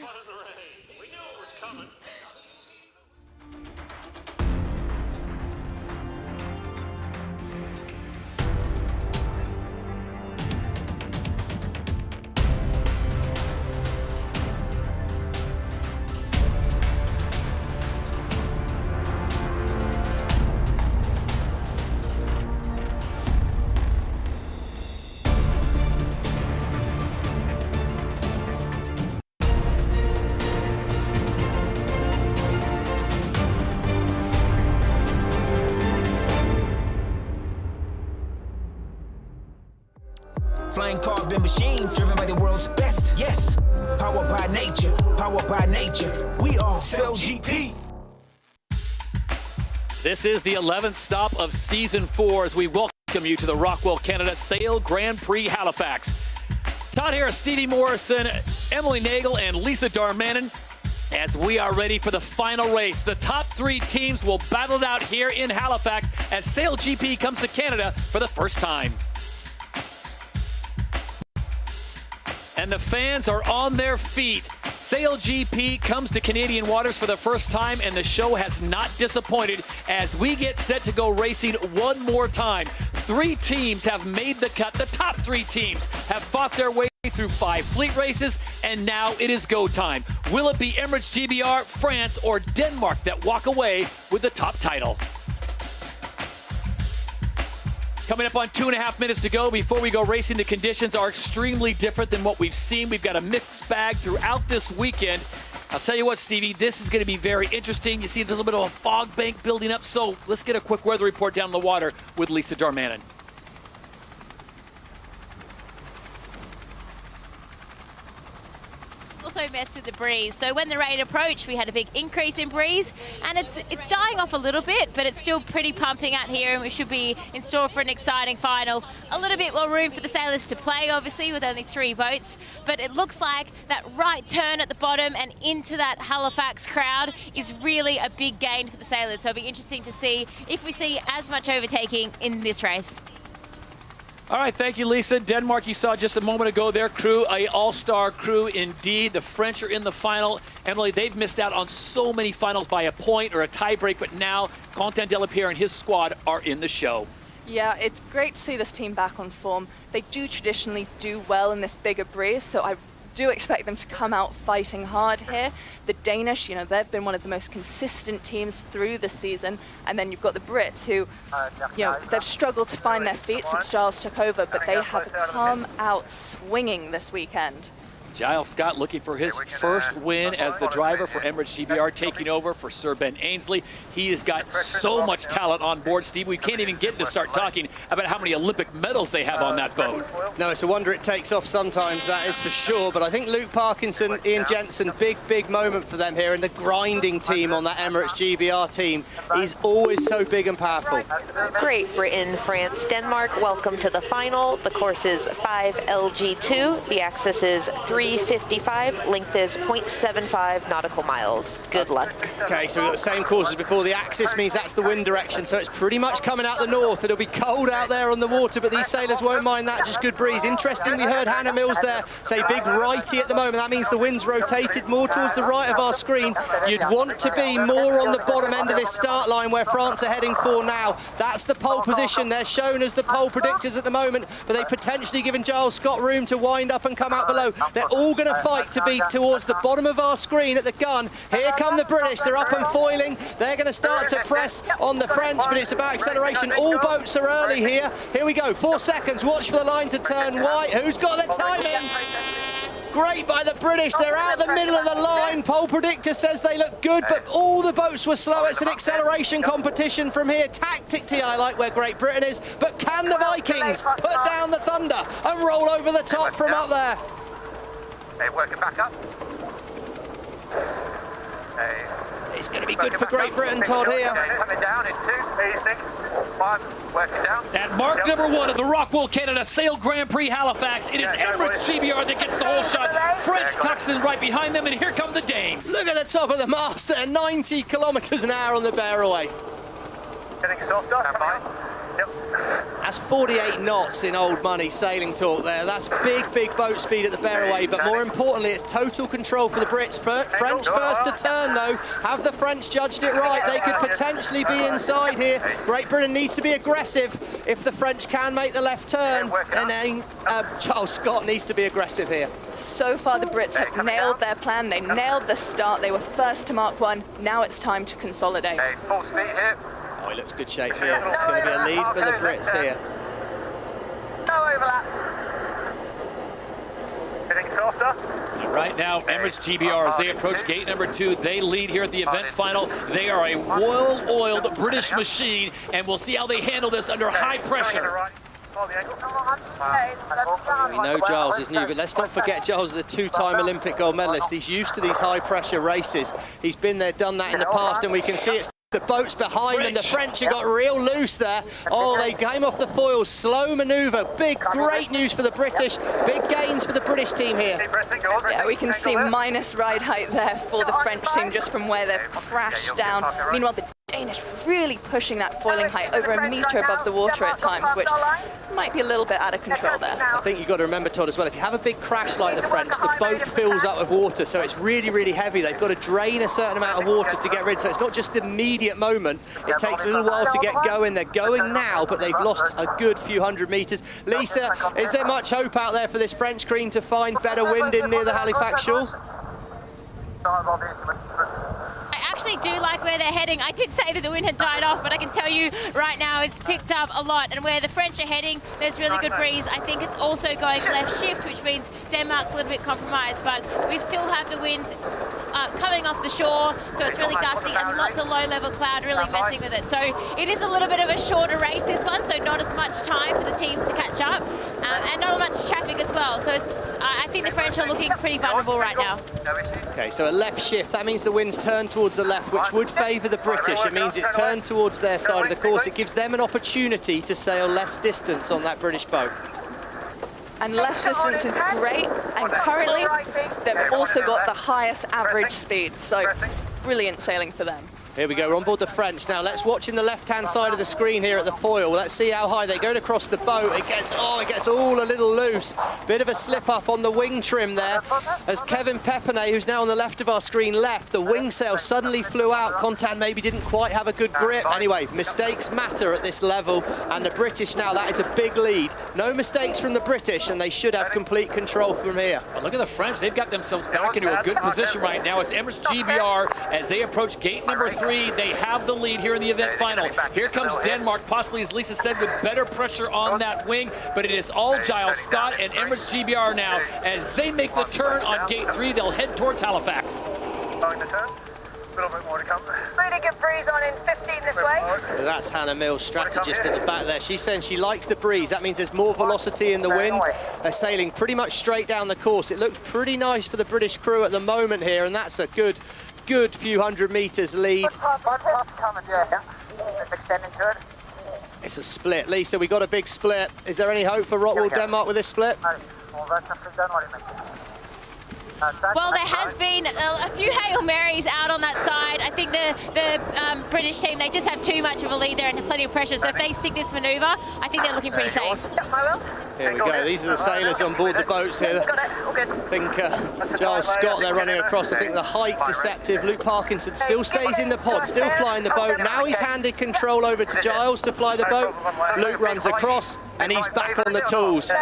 Speaker 3: Flying carbon machines, driven by the world's best. Yes, powered by nature, powered by nature. We are SailGP.
Speaker 1: This is the 11th stop of Season 4 as we welcome you to the ROCKWOOL Canada Sail Grand Prix Halifax. Todd Harris, Stevie Morrison, Emily Nagel, and Lisa Darmanin as we are ready for the final race. The top 3 teams will battle it out here in Halifax as SailGP comes to Canada for the first time. And the fans are on their feet. SailGP comes to Canadian waters for the first time, and the show has not disappointed as we get set to go racing one more time. 3 teams have made the cut. The top 3 teams have fought their way through 5 fleet races, and now it is go time. Will it be Emirates GBR, France, or Denmark that walk away with the top title? Coming up on 2.5 minutes to go before we go racing, the conditions are extremely different than what we've seen. We've got a mixed bag throughout this weekend. I'll tell you what, Stevie, this is going to be very interesting. You see there's a little bit of a fog bank building up, so let's get a quick weather report down the water with Lisa Darmanin.
Speaker 4: Also messed with the breeze. So when the rain approached, we had a big increase in breeze, and it's dying off a little bit, but it's still pretty pumping out here, and we should be in store for an exciting final. A little bit more room for the sailors to play, obviously, with only 3 boats, but it looks like that right turn at the bottom and into that Halifax crowd is really a big gain for the sailors. So it'll be interesting to see if we see as much overtaking in this race.
Speaker 1: All right, thank you, Lisa. Denmark, you saw just a moment ago, their crew, an all-star crew indeed. The French are in the final. Emily, they've missed out on so many finals by a point or a tie break, but now Quentin Delapierre and his squad are in the show.
Speaker 17: Yeah, it's great to see this team back on form. They do traditionally do well in this bigger breeze, so I do expect them to come out fighting hard here. The Danish, they've been one of the most consistent teams through the season, and then you've got the Brits who, they've struggled to find their feet since Giles took over, but they have come out swinging this weekend.
Speaker 1: Giles Scott looking for his first win as the driver for Emirates GBR, taking over for Sir Ben Ainsley. He has got so much talent on board, Steve. We can't even get to start talking about how many Olympic medals they have on that boat.
Speaker 7: No, it's a wonder it takes off sometimes, that is for sure. But I think Luke Parkinson, Ian Jensen, big moment for them here. And the grinding team on that Emirates GBR team is always so big and powerful.
Speaker 2: Great Britain, France, Denmark, welcome to the final. The course is 5 LG2. The axis is 355, length is 0.75 nautical miles. Good luck.
Speaker 7: Okay, so we've got the same course as before. The axis means that's the wind direction, so it's pretty much coming out the north. It'll be cold out there on the water, but these sailors won't mind that, just good breeze. Interesting, we heard Hannah Mills there say big righty at the moment. That means the wind's rotated more towards the right of our screen. You'd want to be more on the bottom end of this start line where France are heading for now. That's the pole position. They're shown as the pole predictors at the moment, but they potentially given Giles Scott room to wind up and come out below. They're all going to fight to be towards the bottom of our screen at the gun. Here come the British. They're up and foiling. They're going to start to press on the French, but it's about acceleration. All boats are early here. Here we go. 4 seconds. Watch for the line to turn white. Who's got the timing? Great by the British. They're out the middle of the line. Pole predictor says they look good, but all the boats were slow. It's an acceleration competition from here. Tactically, I like where Great Britain is, but can the Vikings put down the thunder and roll over the top from up there?
Speaker 9: Hey, working back up. Hey.
Speaker 7: It's going to be good for Great Britain, Todd, here.
Speaker 9: Coming down in 2, easing. 1, working down.
Speaker 1: At mark number 1 of the ROCKWOOL Canada Sail Grand Prix Halifax, it is Emirates GBR that gets the whole shot. France tucks in right behind them, and here come the Danes.
Speaker 7: Look at the top of the mast there, 90 kilometres an hour on the Bearaway.
Speaker 9: Getting softer. Stand by. Yep.
Speaker 7: That's 48 knots in old money sailing talk there. That's big boat speed at the Bearaway, but more importantly, it's total control for the Brits. French first to turn, though. Have the French judged it right? They could potentially be inside here. Great Britain needs to be aggressive if the French can make the left turn, and then Giles Scott needs to be aggressive here.
Speaker 17: So far, the Brits have nailed their plan. They nailed the start. They were first to mark 1. Now it's time to consolidate.
Speaker 9: Hey, full speed here.
Speaker 7: Oh, he looks good shape here. It's going to be a lead for the Brits here.
Speaker 9: No overlap. Getting softer.
Speaker 1: And right now, Emirates GBR, as they approach gate number 2, they lead here at the event final. They are a well-oiled British machine, and we'll see how they handle this under high pressure.
Speaker 7: We know Giles is new, but let's not forget Giles is a two-time Olympic gold medalist. He's used to these high-pressure races. He's been there, done that in the past, and we can see it's the boats behind them. The French have got real loose there. Oh, they came off the foils. Slow manoeuvre. Great news for the British. Big gains for the British team here.
Speaker 17: Yeah, we can see minus ride height there for the French team just from where they've crashed down. Meanwhile, the Danish really pushing that foiling height over a metre above the water at times, which might be a little bit out of control there.
Speaker 7: I think you've got to remember, Todd, as well, if you have a big crash like the French, the boat fills up with water, so it's really, really heavy. They've got to drain a certain amount of water to get rid. So it's not just the immediate moment. It takes a little while to get going. They're going now, but they've lost a good few hundred metres. Lisa, is there much hope out there for this French cream to find better wind in near the Halifax shore?
Speaker 4: I actually do like where they're heading. I did say that the wind had died off, but I can tell you right now it's picked up a lot. And where the French are heading, there's really good breeze. I think it's also going left shift, which means Denmark's a little bit compromised, but we still have the wind coming off the shore, so it's really gusty and lots of low-level cloud really messing with it. So it is a little bit of a shorter race, this one, so not as much time for the teams to catch up, and not as much traffic as well. So it's, I think the French are looking pretty vulnerable right now.
Speaker 7: Okay, so a left shift, that means the wind's turned towards the left, which would favour the British. It means it's turned towards their side of the course. It gives them an opportunity to sail less distance on that British boat.
Speaker 17: And less distance is great, and currently they've also got the highest average speed, so brilliant sailing for them.
Speaker 7: Here we go, we're on board the French. Now let's watch in the left-hand side of the screen here at the foil. Let's see how high they go across the boat. It gets all a little loose. Bit of a slip up on the wing trim there. As Kevin Pepinay, who's now on the left of our screen, left, the wing sail suddenly flew out. Contan maybe didn't quite have a good grip. Anyway, mistakes matter at this level, and the British now, that is a big lead. No mistakes from the British, and they should have complete control from here.
Speaker 1: Well, look at the French. They've got themselves back into a good position right now as Emirates GBR, as they approach gate number 3. They have the lead here in the event final. Here comes Denmark, possibly, as Lisa said, with better pressure on that wing, but it is all Giles Scott and Emirates GBR now. As they make the turn on gate 3, they'll head towards Halifax.
Speaker 9: Following the turn. A little bit more to come.
Speaker 8: Really good breeze on in 15 this way.
Speaker 7: So that's Hannah Mills, strategist at the back there. She's saying she likes the breeze. That means there's more velocity in the wind. They're sailing pretty much straight down the course. It looks pretty nice for the British crew at the moment here, and that's a good few hundred metres lead.
Speaker 8: It's extending to it.
Speaker 7: It's a split. Lisa, we got a big split. Is there any hope for ROCKWOOL Denmark with this split?
Speaker 4: Well, there has been a few Hail Marys out on that side. I think the British team, they just have too much of a lead there and plenty of pressure. So if they stick this manoeuvre, I think they're looking pretty safe.
Speaker 7: Here we go. These are the sailors on board the boats here. I think Giles Scott, they're running across. I think the height deceptive. Luke Parkinson still stays in the pod, still flying the boat. Now he's handed control over to Giles to fly the boat. Luke runs across and he's back on the tools.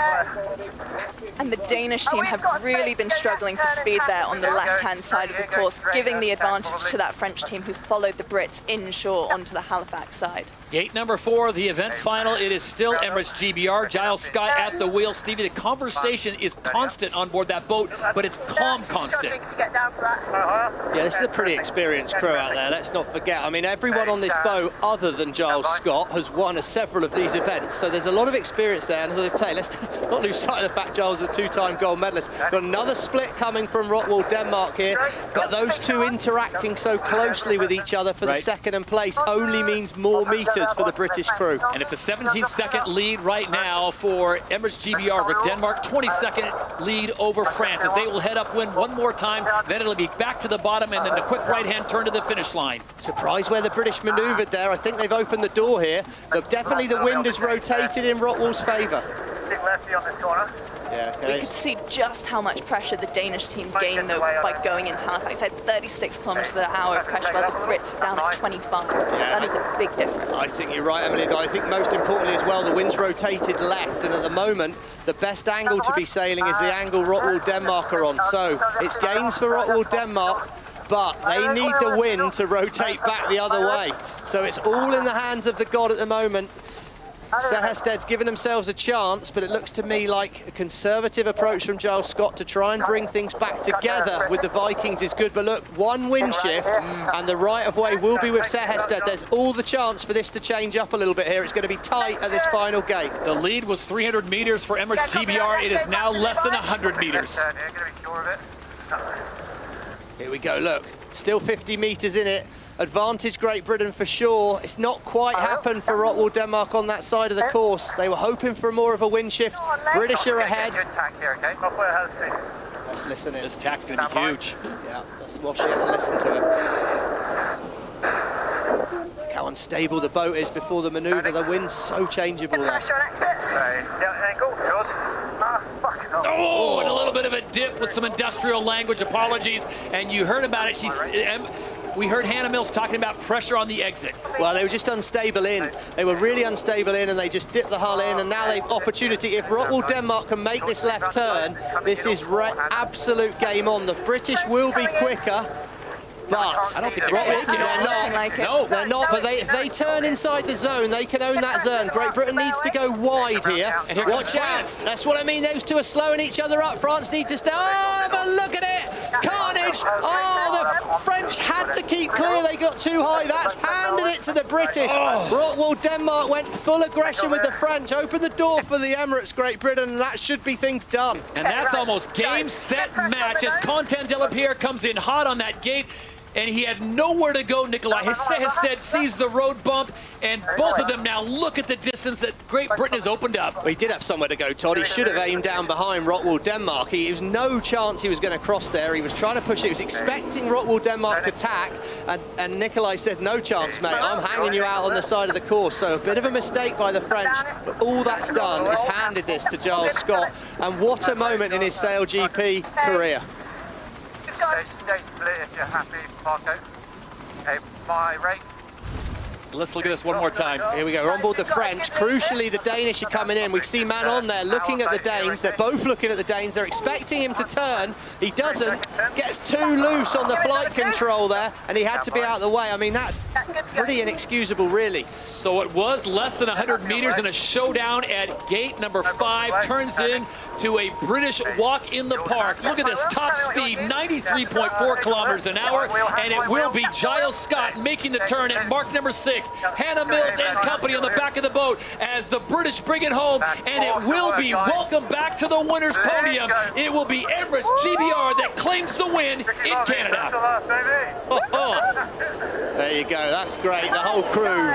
Speaker 17: And the Danish team have really been struggling for speed there on the left-hand side of the course, giving the advantage to that French team who followed the Brits inshore onto the Halifax side.
Speaker 1: Gate number 4 of the event final. It is still Emirates GBR. Giles Scott at the wheel. Stevie, the conversation is constant on board that boat, but it's calm constant.
Speaker 7: Yeah, this is a pretty experienced crew out there, let's not forget. I mean, everyone on this boat, other than Giles Scott, has won several of these events, so there's a lot of experience there. And as I say, let's not lose sight of the fact Giles is a two-time gold medalist. Got another split coming from ROCKWOOL Denmark here, but those two interacting so closely with each other for the second and place only means more meters for the British crew.
Speaker 1: And it's a 17-second lead right now for Emirates GBR over Denmark, 20-second lead over France, as they will head upwind one more time, then it'll be back to the bottom, and then the quick right-hand turn to the finish line.
Speaker 7: Surprised where the British manoeuvred there. I think they've opened the door here, but definitely the wind has rotated in ROCKWOOL's favour.
Speaker 9: Stick lefty on this corner.
Speaker 7: Yeah,
Speaker 17: We could see just how much pressure the Danish team gained, though, by going into Halifax. They had 36 kilometres an hour of pressure, while the Brits were down at 25. That is a big difference.
Speaker 7: I think you're right, Emily, but I think most importantly as well, the wind's rotated left, and at the moment, the best angle to be sailing is the angle ROCKWOOL Denmark are on. So it's gains for ROCKWOOL Denmark, but they need the wind to rotate back the other way. So it's all in the hands of the god at the moment. Sehested's given themselves a chance, but it looks to me like a conservative approach from Giles Scott to try and bring things back together with the Vikings is good. But look, one wind shift and the right of way will be with Sehested. There's all the chance for this to change up a little bit here. It's going to be tight at this final gate.
Speaker 1: The lead was 300 meters for Emirates GBR. It is now less than 100 meters.
Speaker 7: Here we go, look, still 50 meters in it. Advantage Great Britain for sure. It's not quite happened for ROCKWOOL Denmark on that side of the course. They were hoping for more of a wind shift. British are ahead.
Speaker 9: Good tack here, okay? Rockwool has 6.
Speaker 7: Let's listen in.
Speaker 1: This tack's going to be huge.
Speaker 7: Yeah, let's watch it and listen to it. Look how unstable the boat is before the manoeuvre. The wind's so changeable there.
Speaker 1: Oh, and a little bit of a dip with some industrial language apologies. And you heard about it. We heard Hannah Mills talking about pressure on the exit.
Speaker 7: Well, they were just unstable in. They were really unstable in, and they just dipped the hull in, and now they've opportunity. If ROCKWOOL Denmark can make this left turn, this is absolute game on. The British will be quicker, but
Speaker 1: I don't think
Speaker 7: they're not. But if they turn inside the zone, they can own that zone. Great Britain needs to go wide here. Watch out. That's what I mean. Those two are slowing each other up. France need to stay. Oh, but look at it. Carnage. Oh, the French had to keep clear. They got too high. That's handed it to the British. ROCKWOOL Denmark went full aggression with the French. Opened the door for the Emirates Great Britain, and that should be things done.
Speaker 1: And that's almost game, set, match as Content de la Pierre comes in hot on that gate. And he had nowhere to go, Nikolai. Sehested sees the road bump, and both of them now look at the distance that Great Britain has opened up.
Speaker 7: Well, he did have somewhere to go, Todd. He should have aimed down behind ROCKWOOL Denmark. There was no chance he was going to cross there. He was trying to push it. He was expecting ROCKWOOL Denmark to tack, and Nikolai said, no chance, mate. I'm hanging you out on the side of the course. So a bit of a mistake by the French, but all that's done is handed this to Giles Scott. And what a moment in his SailGP career.
Speaker 9: Stay split if you're happy, Marco. Okay, my rate.
Speaker 1: Let's look at this one more time.
Speaker 7: Here we go, we're on board the French. Crucially, the Danish are coming in. We see Manon there looking at the Danes. They're both looking at the Danes. They're expecting him to turn. He doesn't. Gets too loose on the flight control there, and he had to be out of the way. I mean, that's pretty inexcusable, really.
Speaker 1: So it was less than 100 meters, and a showdown at gate number 5 turns in to a British walk in the park. Look at this top speed, 93.4 kilometers an hour, and it will be Giles Scott making the turn at mark number 6. Hannah Mills and company on the back of the boat as the British bring it home, and it will be welcome back to the winner's podium. It will be Emirates GBR that claims the win in Canada.
Speaker 7: There you go, that's great. The whole crew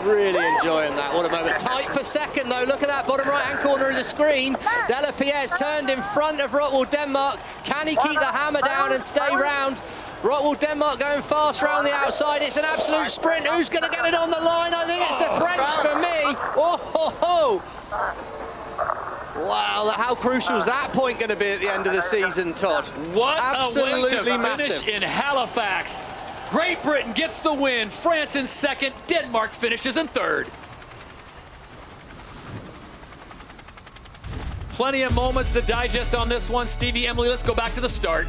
Speaker 7: really enjoying that. What a moment. Tight for second, though. Look at that bottom right-hand corner of the screen. De La Pierre's turned in front of ROCKWOOL Denmark. Can he keep the hammer down and stay round? ROCKWOOL Denmark going fast round the outside. It's an absolute sprint. Who's going to get it on the line? I think it's the French for me. Oh, wow, how crucial is that point going to be at the end of the season, Todd?
Speaker 1: What
Speaker 7: absolutely
Speaker 1: a way to finish
Speaker 7: massive.
Speaker 1: In Halifax. Great Britain gets the win. France in second. Denmark finishes in third. Plenty of moments to digest on this one. Stevie, Emily, let's go back to the start.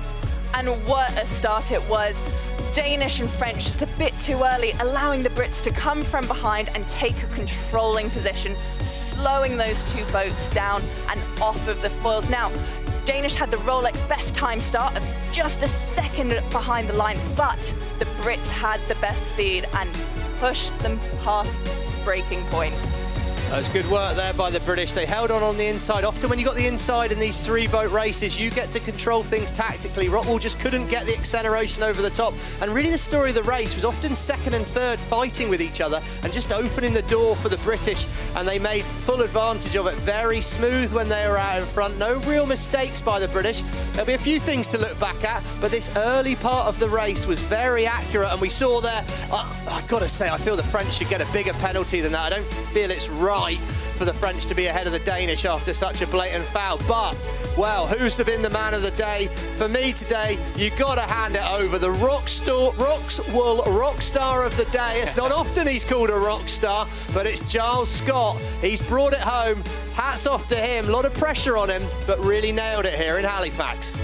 Speaker 17: And what a start it was. Danish and French just a bit too early, allowing the Brits to come from behind and take a controlling position, slowing those two boats down and off of the foils. Now, Danish had the Rolex best time start of just a second behind the line, but the Brits had the best speed and pushed them past the breaking point.
Speaker 7: That was good work there by the British. They held on the inside. Often when you got the inside in these 3-boat races, you get to control things tactically. ROCKWOOL just couldn't get the acceleration over the top. And really the story of the race was often second and third fighting with each other and just opening the door for the British. And they made full advantage of it. Very smooth when they were out in front. No real mistakes by the British. There'll be a few things to look back at, but this early part of the race was very accurate. And we saw there, I've got to say, I feel the French should get a bigger penalty than that. I don't feel it's right for the French to be ahead of the Danish after such a blatant foul. But, well, who's been the man of the day? For me today, you got to hand it over. The ROCKWOOL rock star of the day. It's not often he's called a rock star, but it's Giles Scott. He's brought it home. Hats off to him. A lot of pressure on him, but really nailed it here in Halifax.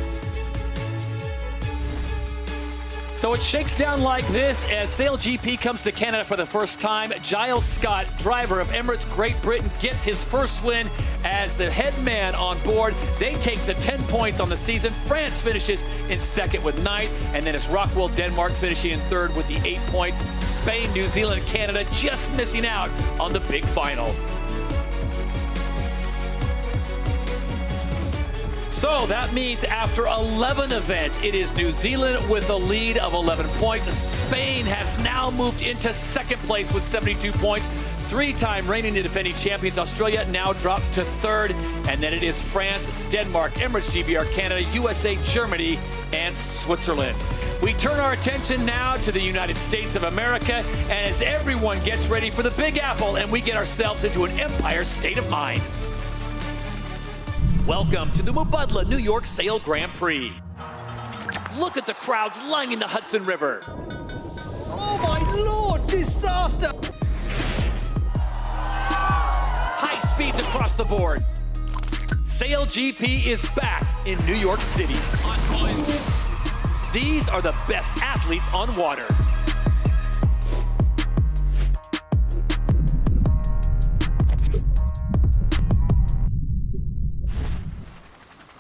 Speaker 1: So it shakes down like this as SailGP comes to Canada for the first time. Giles Scott, driver of Emirates Great Britain, gets his first win as the head man on board. They take the 10 points on the season. France finishes in second with 9, and then it's ROCKWOOL Denmark finishing in third with the 8 points. Spain, New Zealand, and Canada just missing out on the big final. So that means after 11 events, it is New Zealand with a lead of 11 points. Spain has now moved into second place with 72 points. 3-time reigning and defending champions Australia now dropped to third. And then it is France, Denmark, Emirates GBR, Canada, USA, Germany, and Switzerland. We turn our attention now to the United States of America, and as everyone gets ready for the Big Apple, and we get ourselves into an Empire state of mind. Welcome to the Mubadala New York Sail Grand Prix. Look at the crowds lining the Hudson River.
Speaker 7: Oh my Lord, disaster!
Speaker 1: High speeds across the board. SailGP is back in New York City. These are the best athletes on water.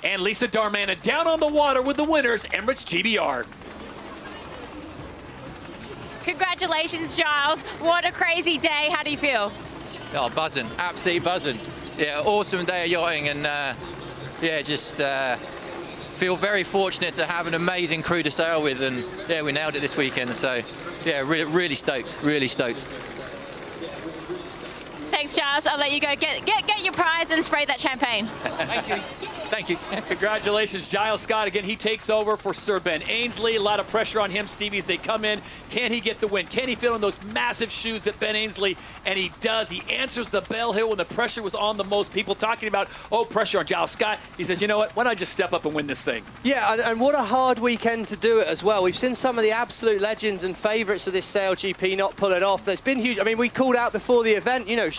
Speaker 1: And Lisa Darmanin down on the water with the winners, Emirates GBR.
Speaker 4: Congratulations, Giles. What a crazy day. How do you feel?
Speaker 5: Oh, buzzing, absolutely buzzing. Yeah, awesome day of yachting, and yeah, just feel very fortunate to have an amazing crew to sail with, and yeah, we nailed it this weekend. So yeah, really stoked, really stoked.
Speaker 4: Thanks, Giles. I'll let you go. Get your prize and spray that champagne.
Speaker 5: Thank you. Thank you.
Speaker 1: Congratulations, Giles Scott. Again, he takes over for Sir Ben Ainsley. A lot of pressure on him, Stevie, as they come in. Can he get the win? Can he fit on those massive shoes that Ben Ainsley? And he does. He answers the bell here when the pressure was on the most. People talking about, oh, pressure on Giles Scott. He says, you know what? Why don't I just step up and win this thing?
Speaker 7: Yeah, and what a hard weekend to do it as well. We've seen some of the absolute legends and favourites of this SailGP not pull it off. There's been huge. I mean, we called out before the event, you know,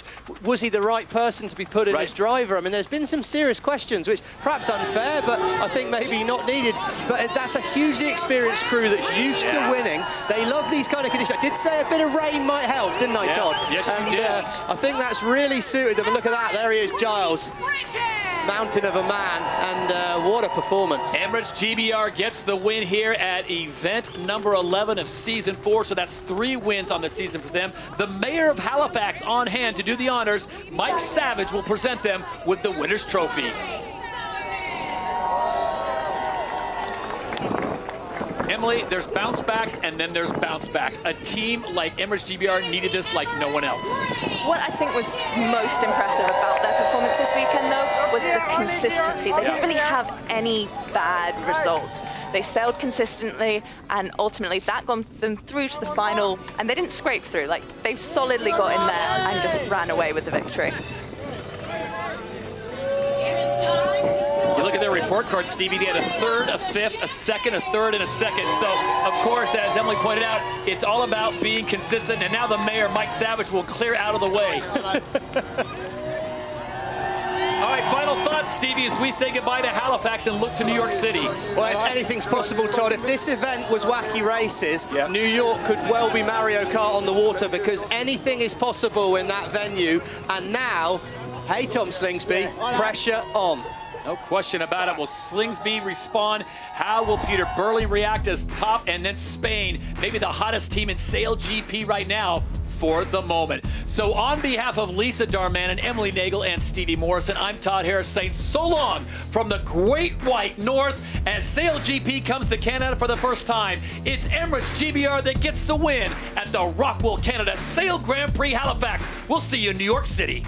Speaker 7: was he the right person to be put in as driver? I mean, there's been some serious questions, which perhaps unfair, but I think maybe not needed. But that's a hugely experienced crew that's used to winning. They love these kind of conditions. I did say a bit of rain might help, didn't I, Todd?
Speaker 1: Yes,
Speaker 7: and,
Speaker 1: you did.
Speaker 7: I think that's really suited them. And look at that, there he is, Giles. Mountain of a man, and what a performance.
Speaker 1: Emirates GBR gets the win here at event number 11 of season 4, so that's 3 wins on the season for them. The mayor of Halifax on hand to do the honors. Mike Savage will present them with the winner's trophy. Emily, there's bounce backs and then there's bounce backs. A team like Emirates GBR needed this like no one else.
Speaker 17: What I think was most impressive about their performance this weekend, though, was the consistency. They didn't really have any bad results. They sailed consistently, and ultimately that got them through to the final, and they didn't scrape through. Like, they solidly got in there and just ran away with the victory.
Speaker 1: You look at their report card, Stevie, they had a third, a fifth, a second, a third, and a second. So, of course, as Emily pointed out, it's all about being consistent, and now the mayor, Mike Savage, will clear out of the way. All right, final thoughts, Stevie, as we say goodbye to Halifax and look to New York City.
Speaker 7: Well, anything's possible, Todd. If this event was wacky races, New York could well be Mario Kart on the water, because anything is possible in that venue. And now, hey, Tom Slingsby, pressure on.
Speaker 1: No question about it. Will Slingsby respond? How will Peter Burley react as top? And then Spain, maybe the hottest team in SailGP right now for the moment. So on behalf of Lisa Darmanin, Emily Nagel, and Stevie Morrison, I'm Todd Harris saying so long from the Great White North as SailGP comes to Canada for the first time. It's Emirates GBR that gets the win at the ROCKWOOL Canada Sail Grand Prix Halifax. We'll see you in New York City.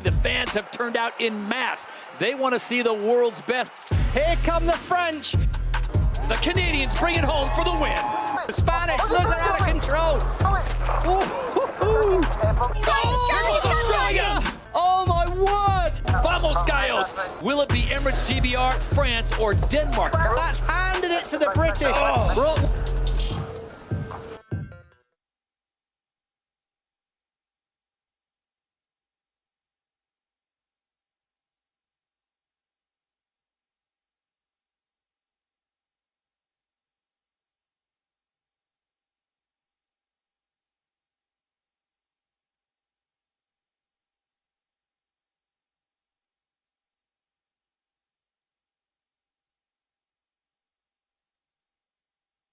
Speaker 1: The fans have turned out en masse. They want to see the world's best.
Speaker 7: Here come the French.
Speaker 1: The Canadians bring it home for the win.
Speaker 7: The Spanish, look, they're out of control.
Speaker 1: Australia!
Speaker 7: Oh my word!
Speaker 1: Vamos, Gallos! Will it be Emirates GBR, France, or Denmark?
Speaker 7: That's handed it to the British.
Speaker 1: Oh.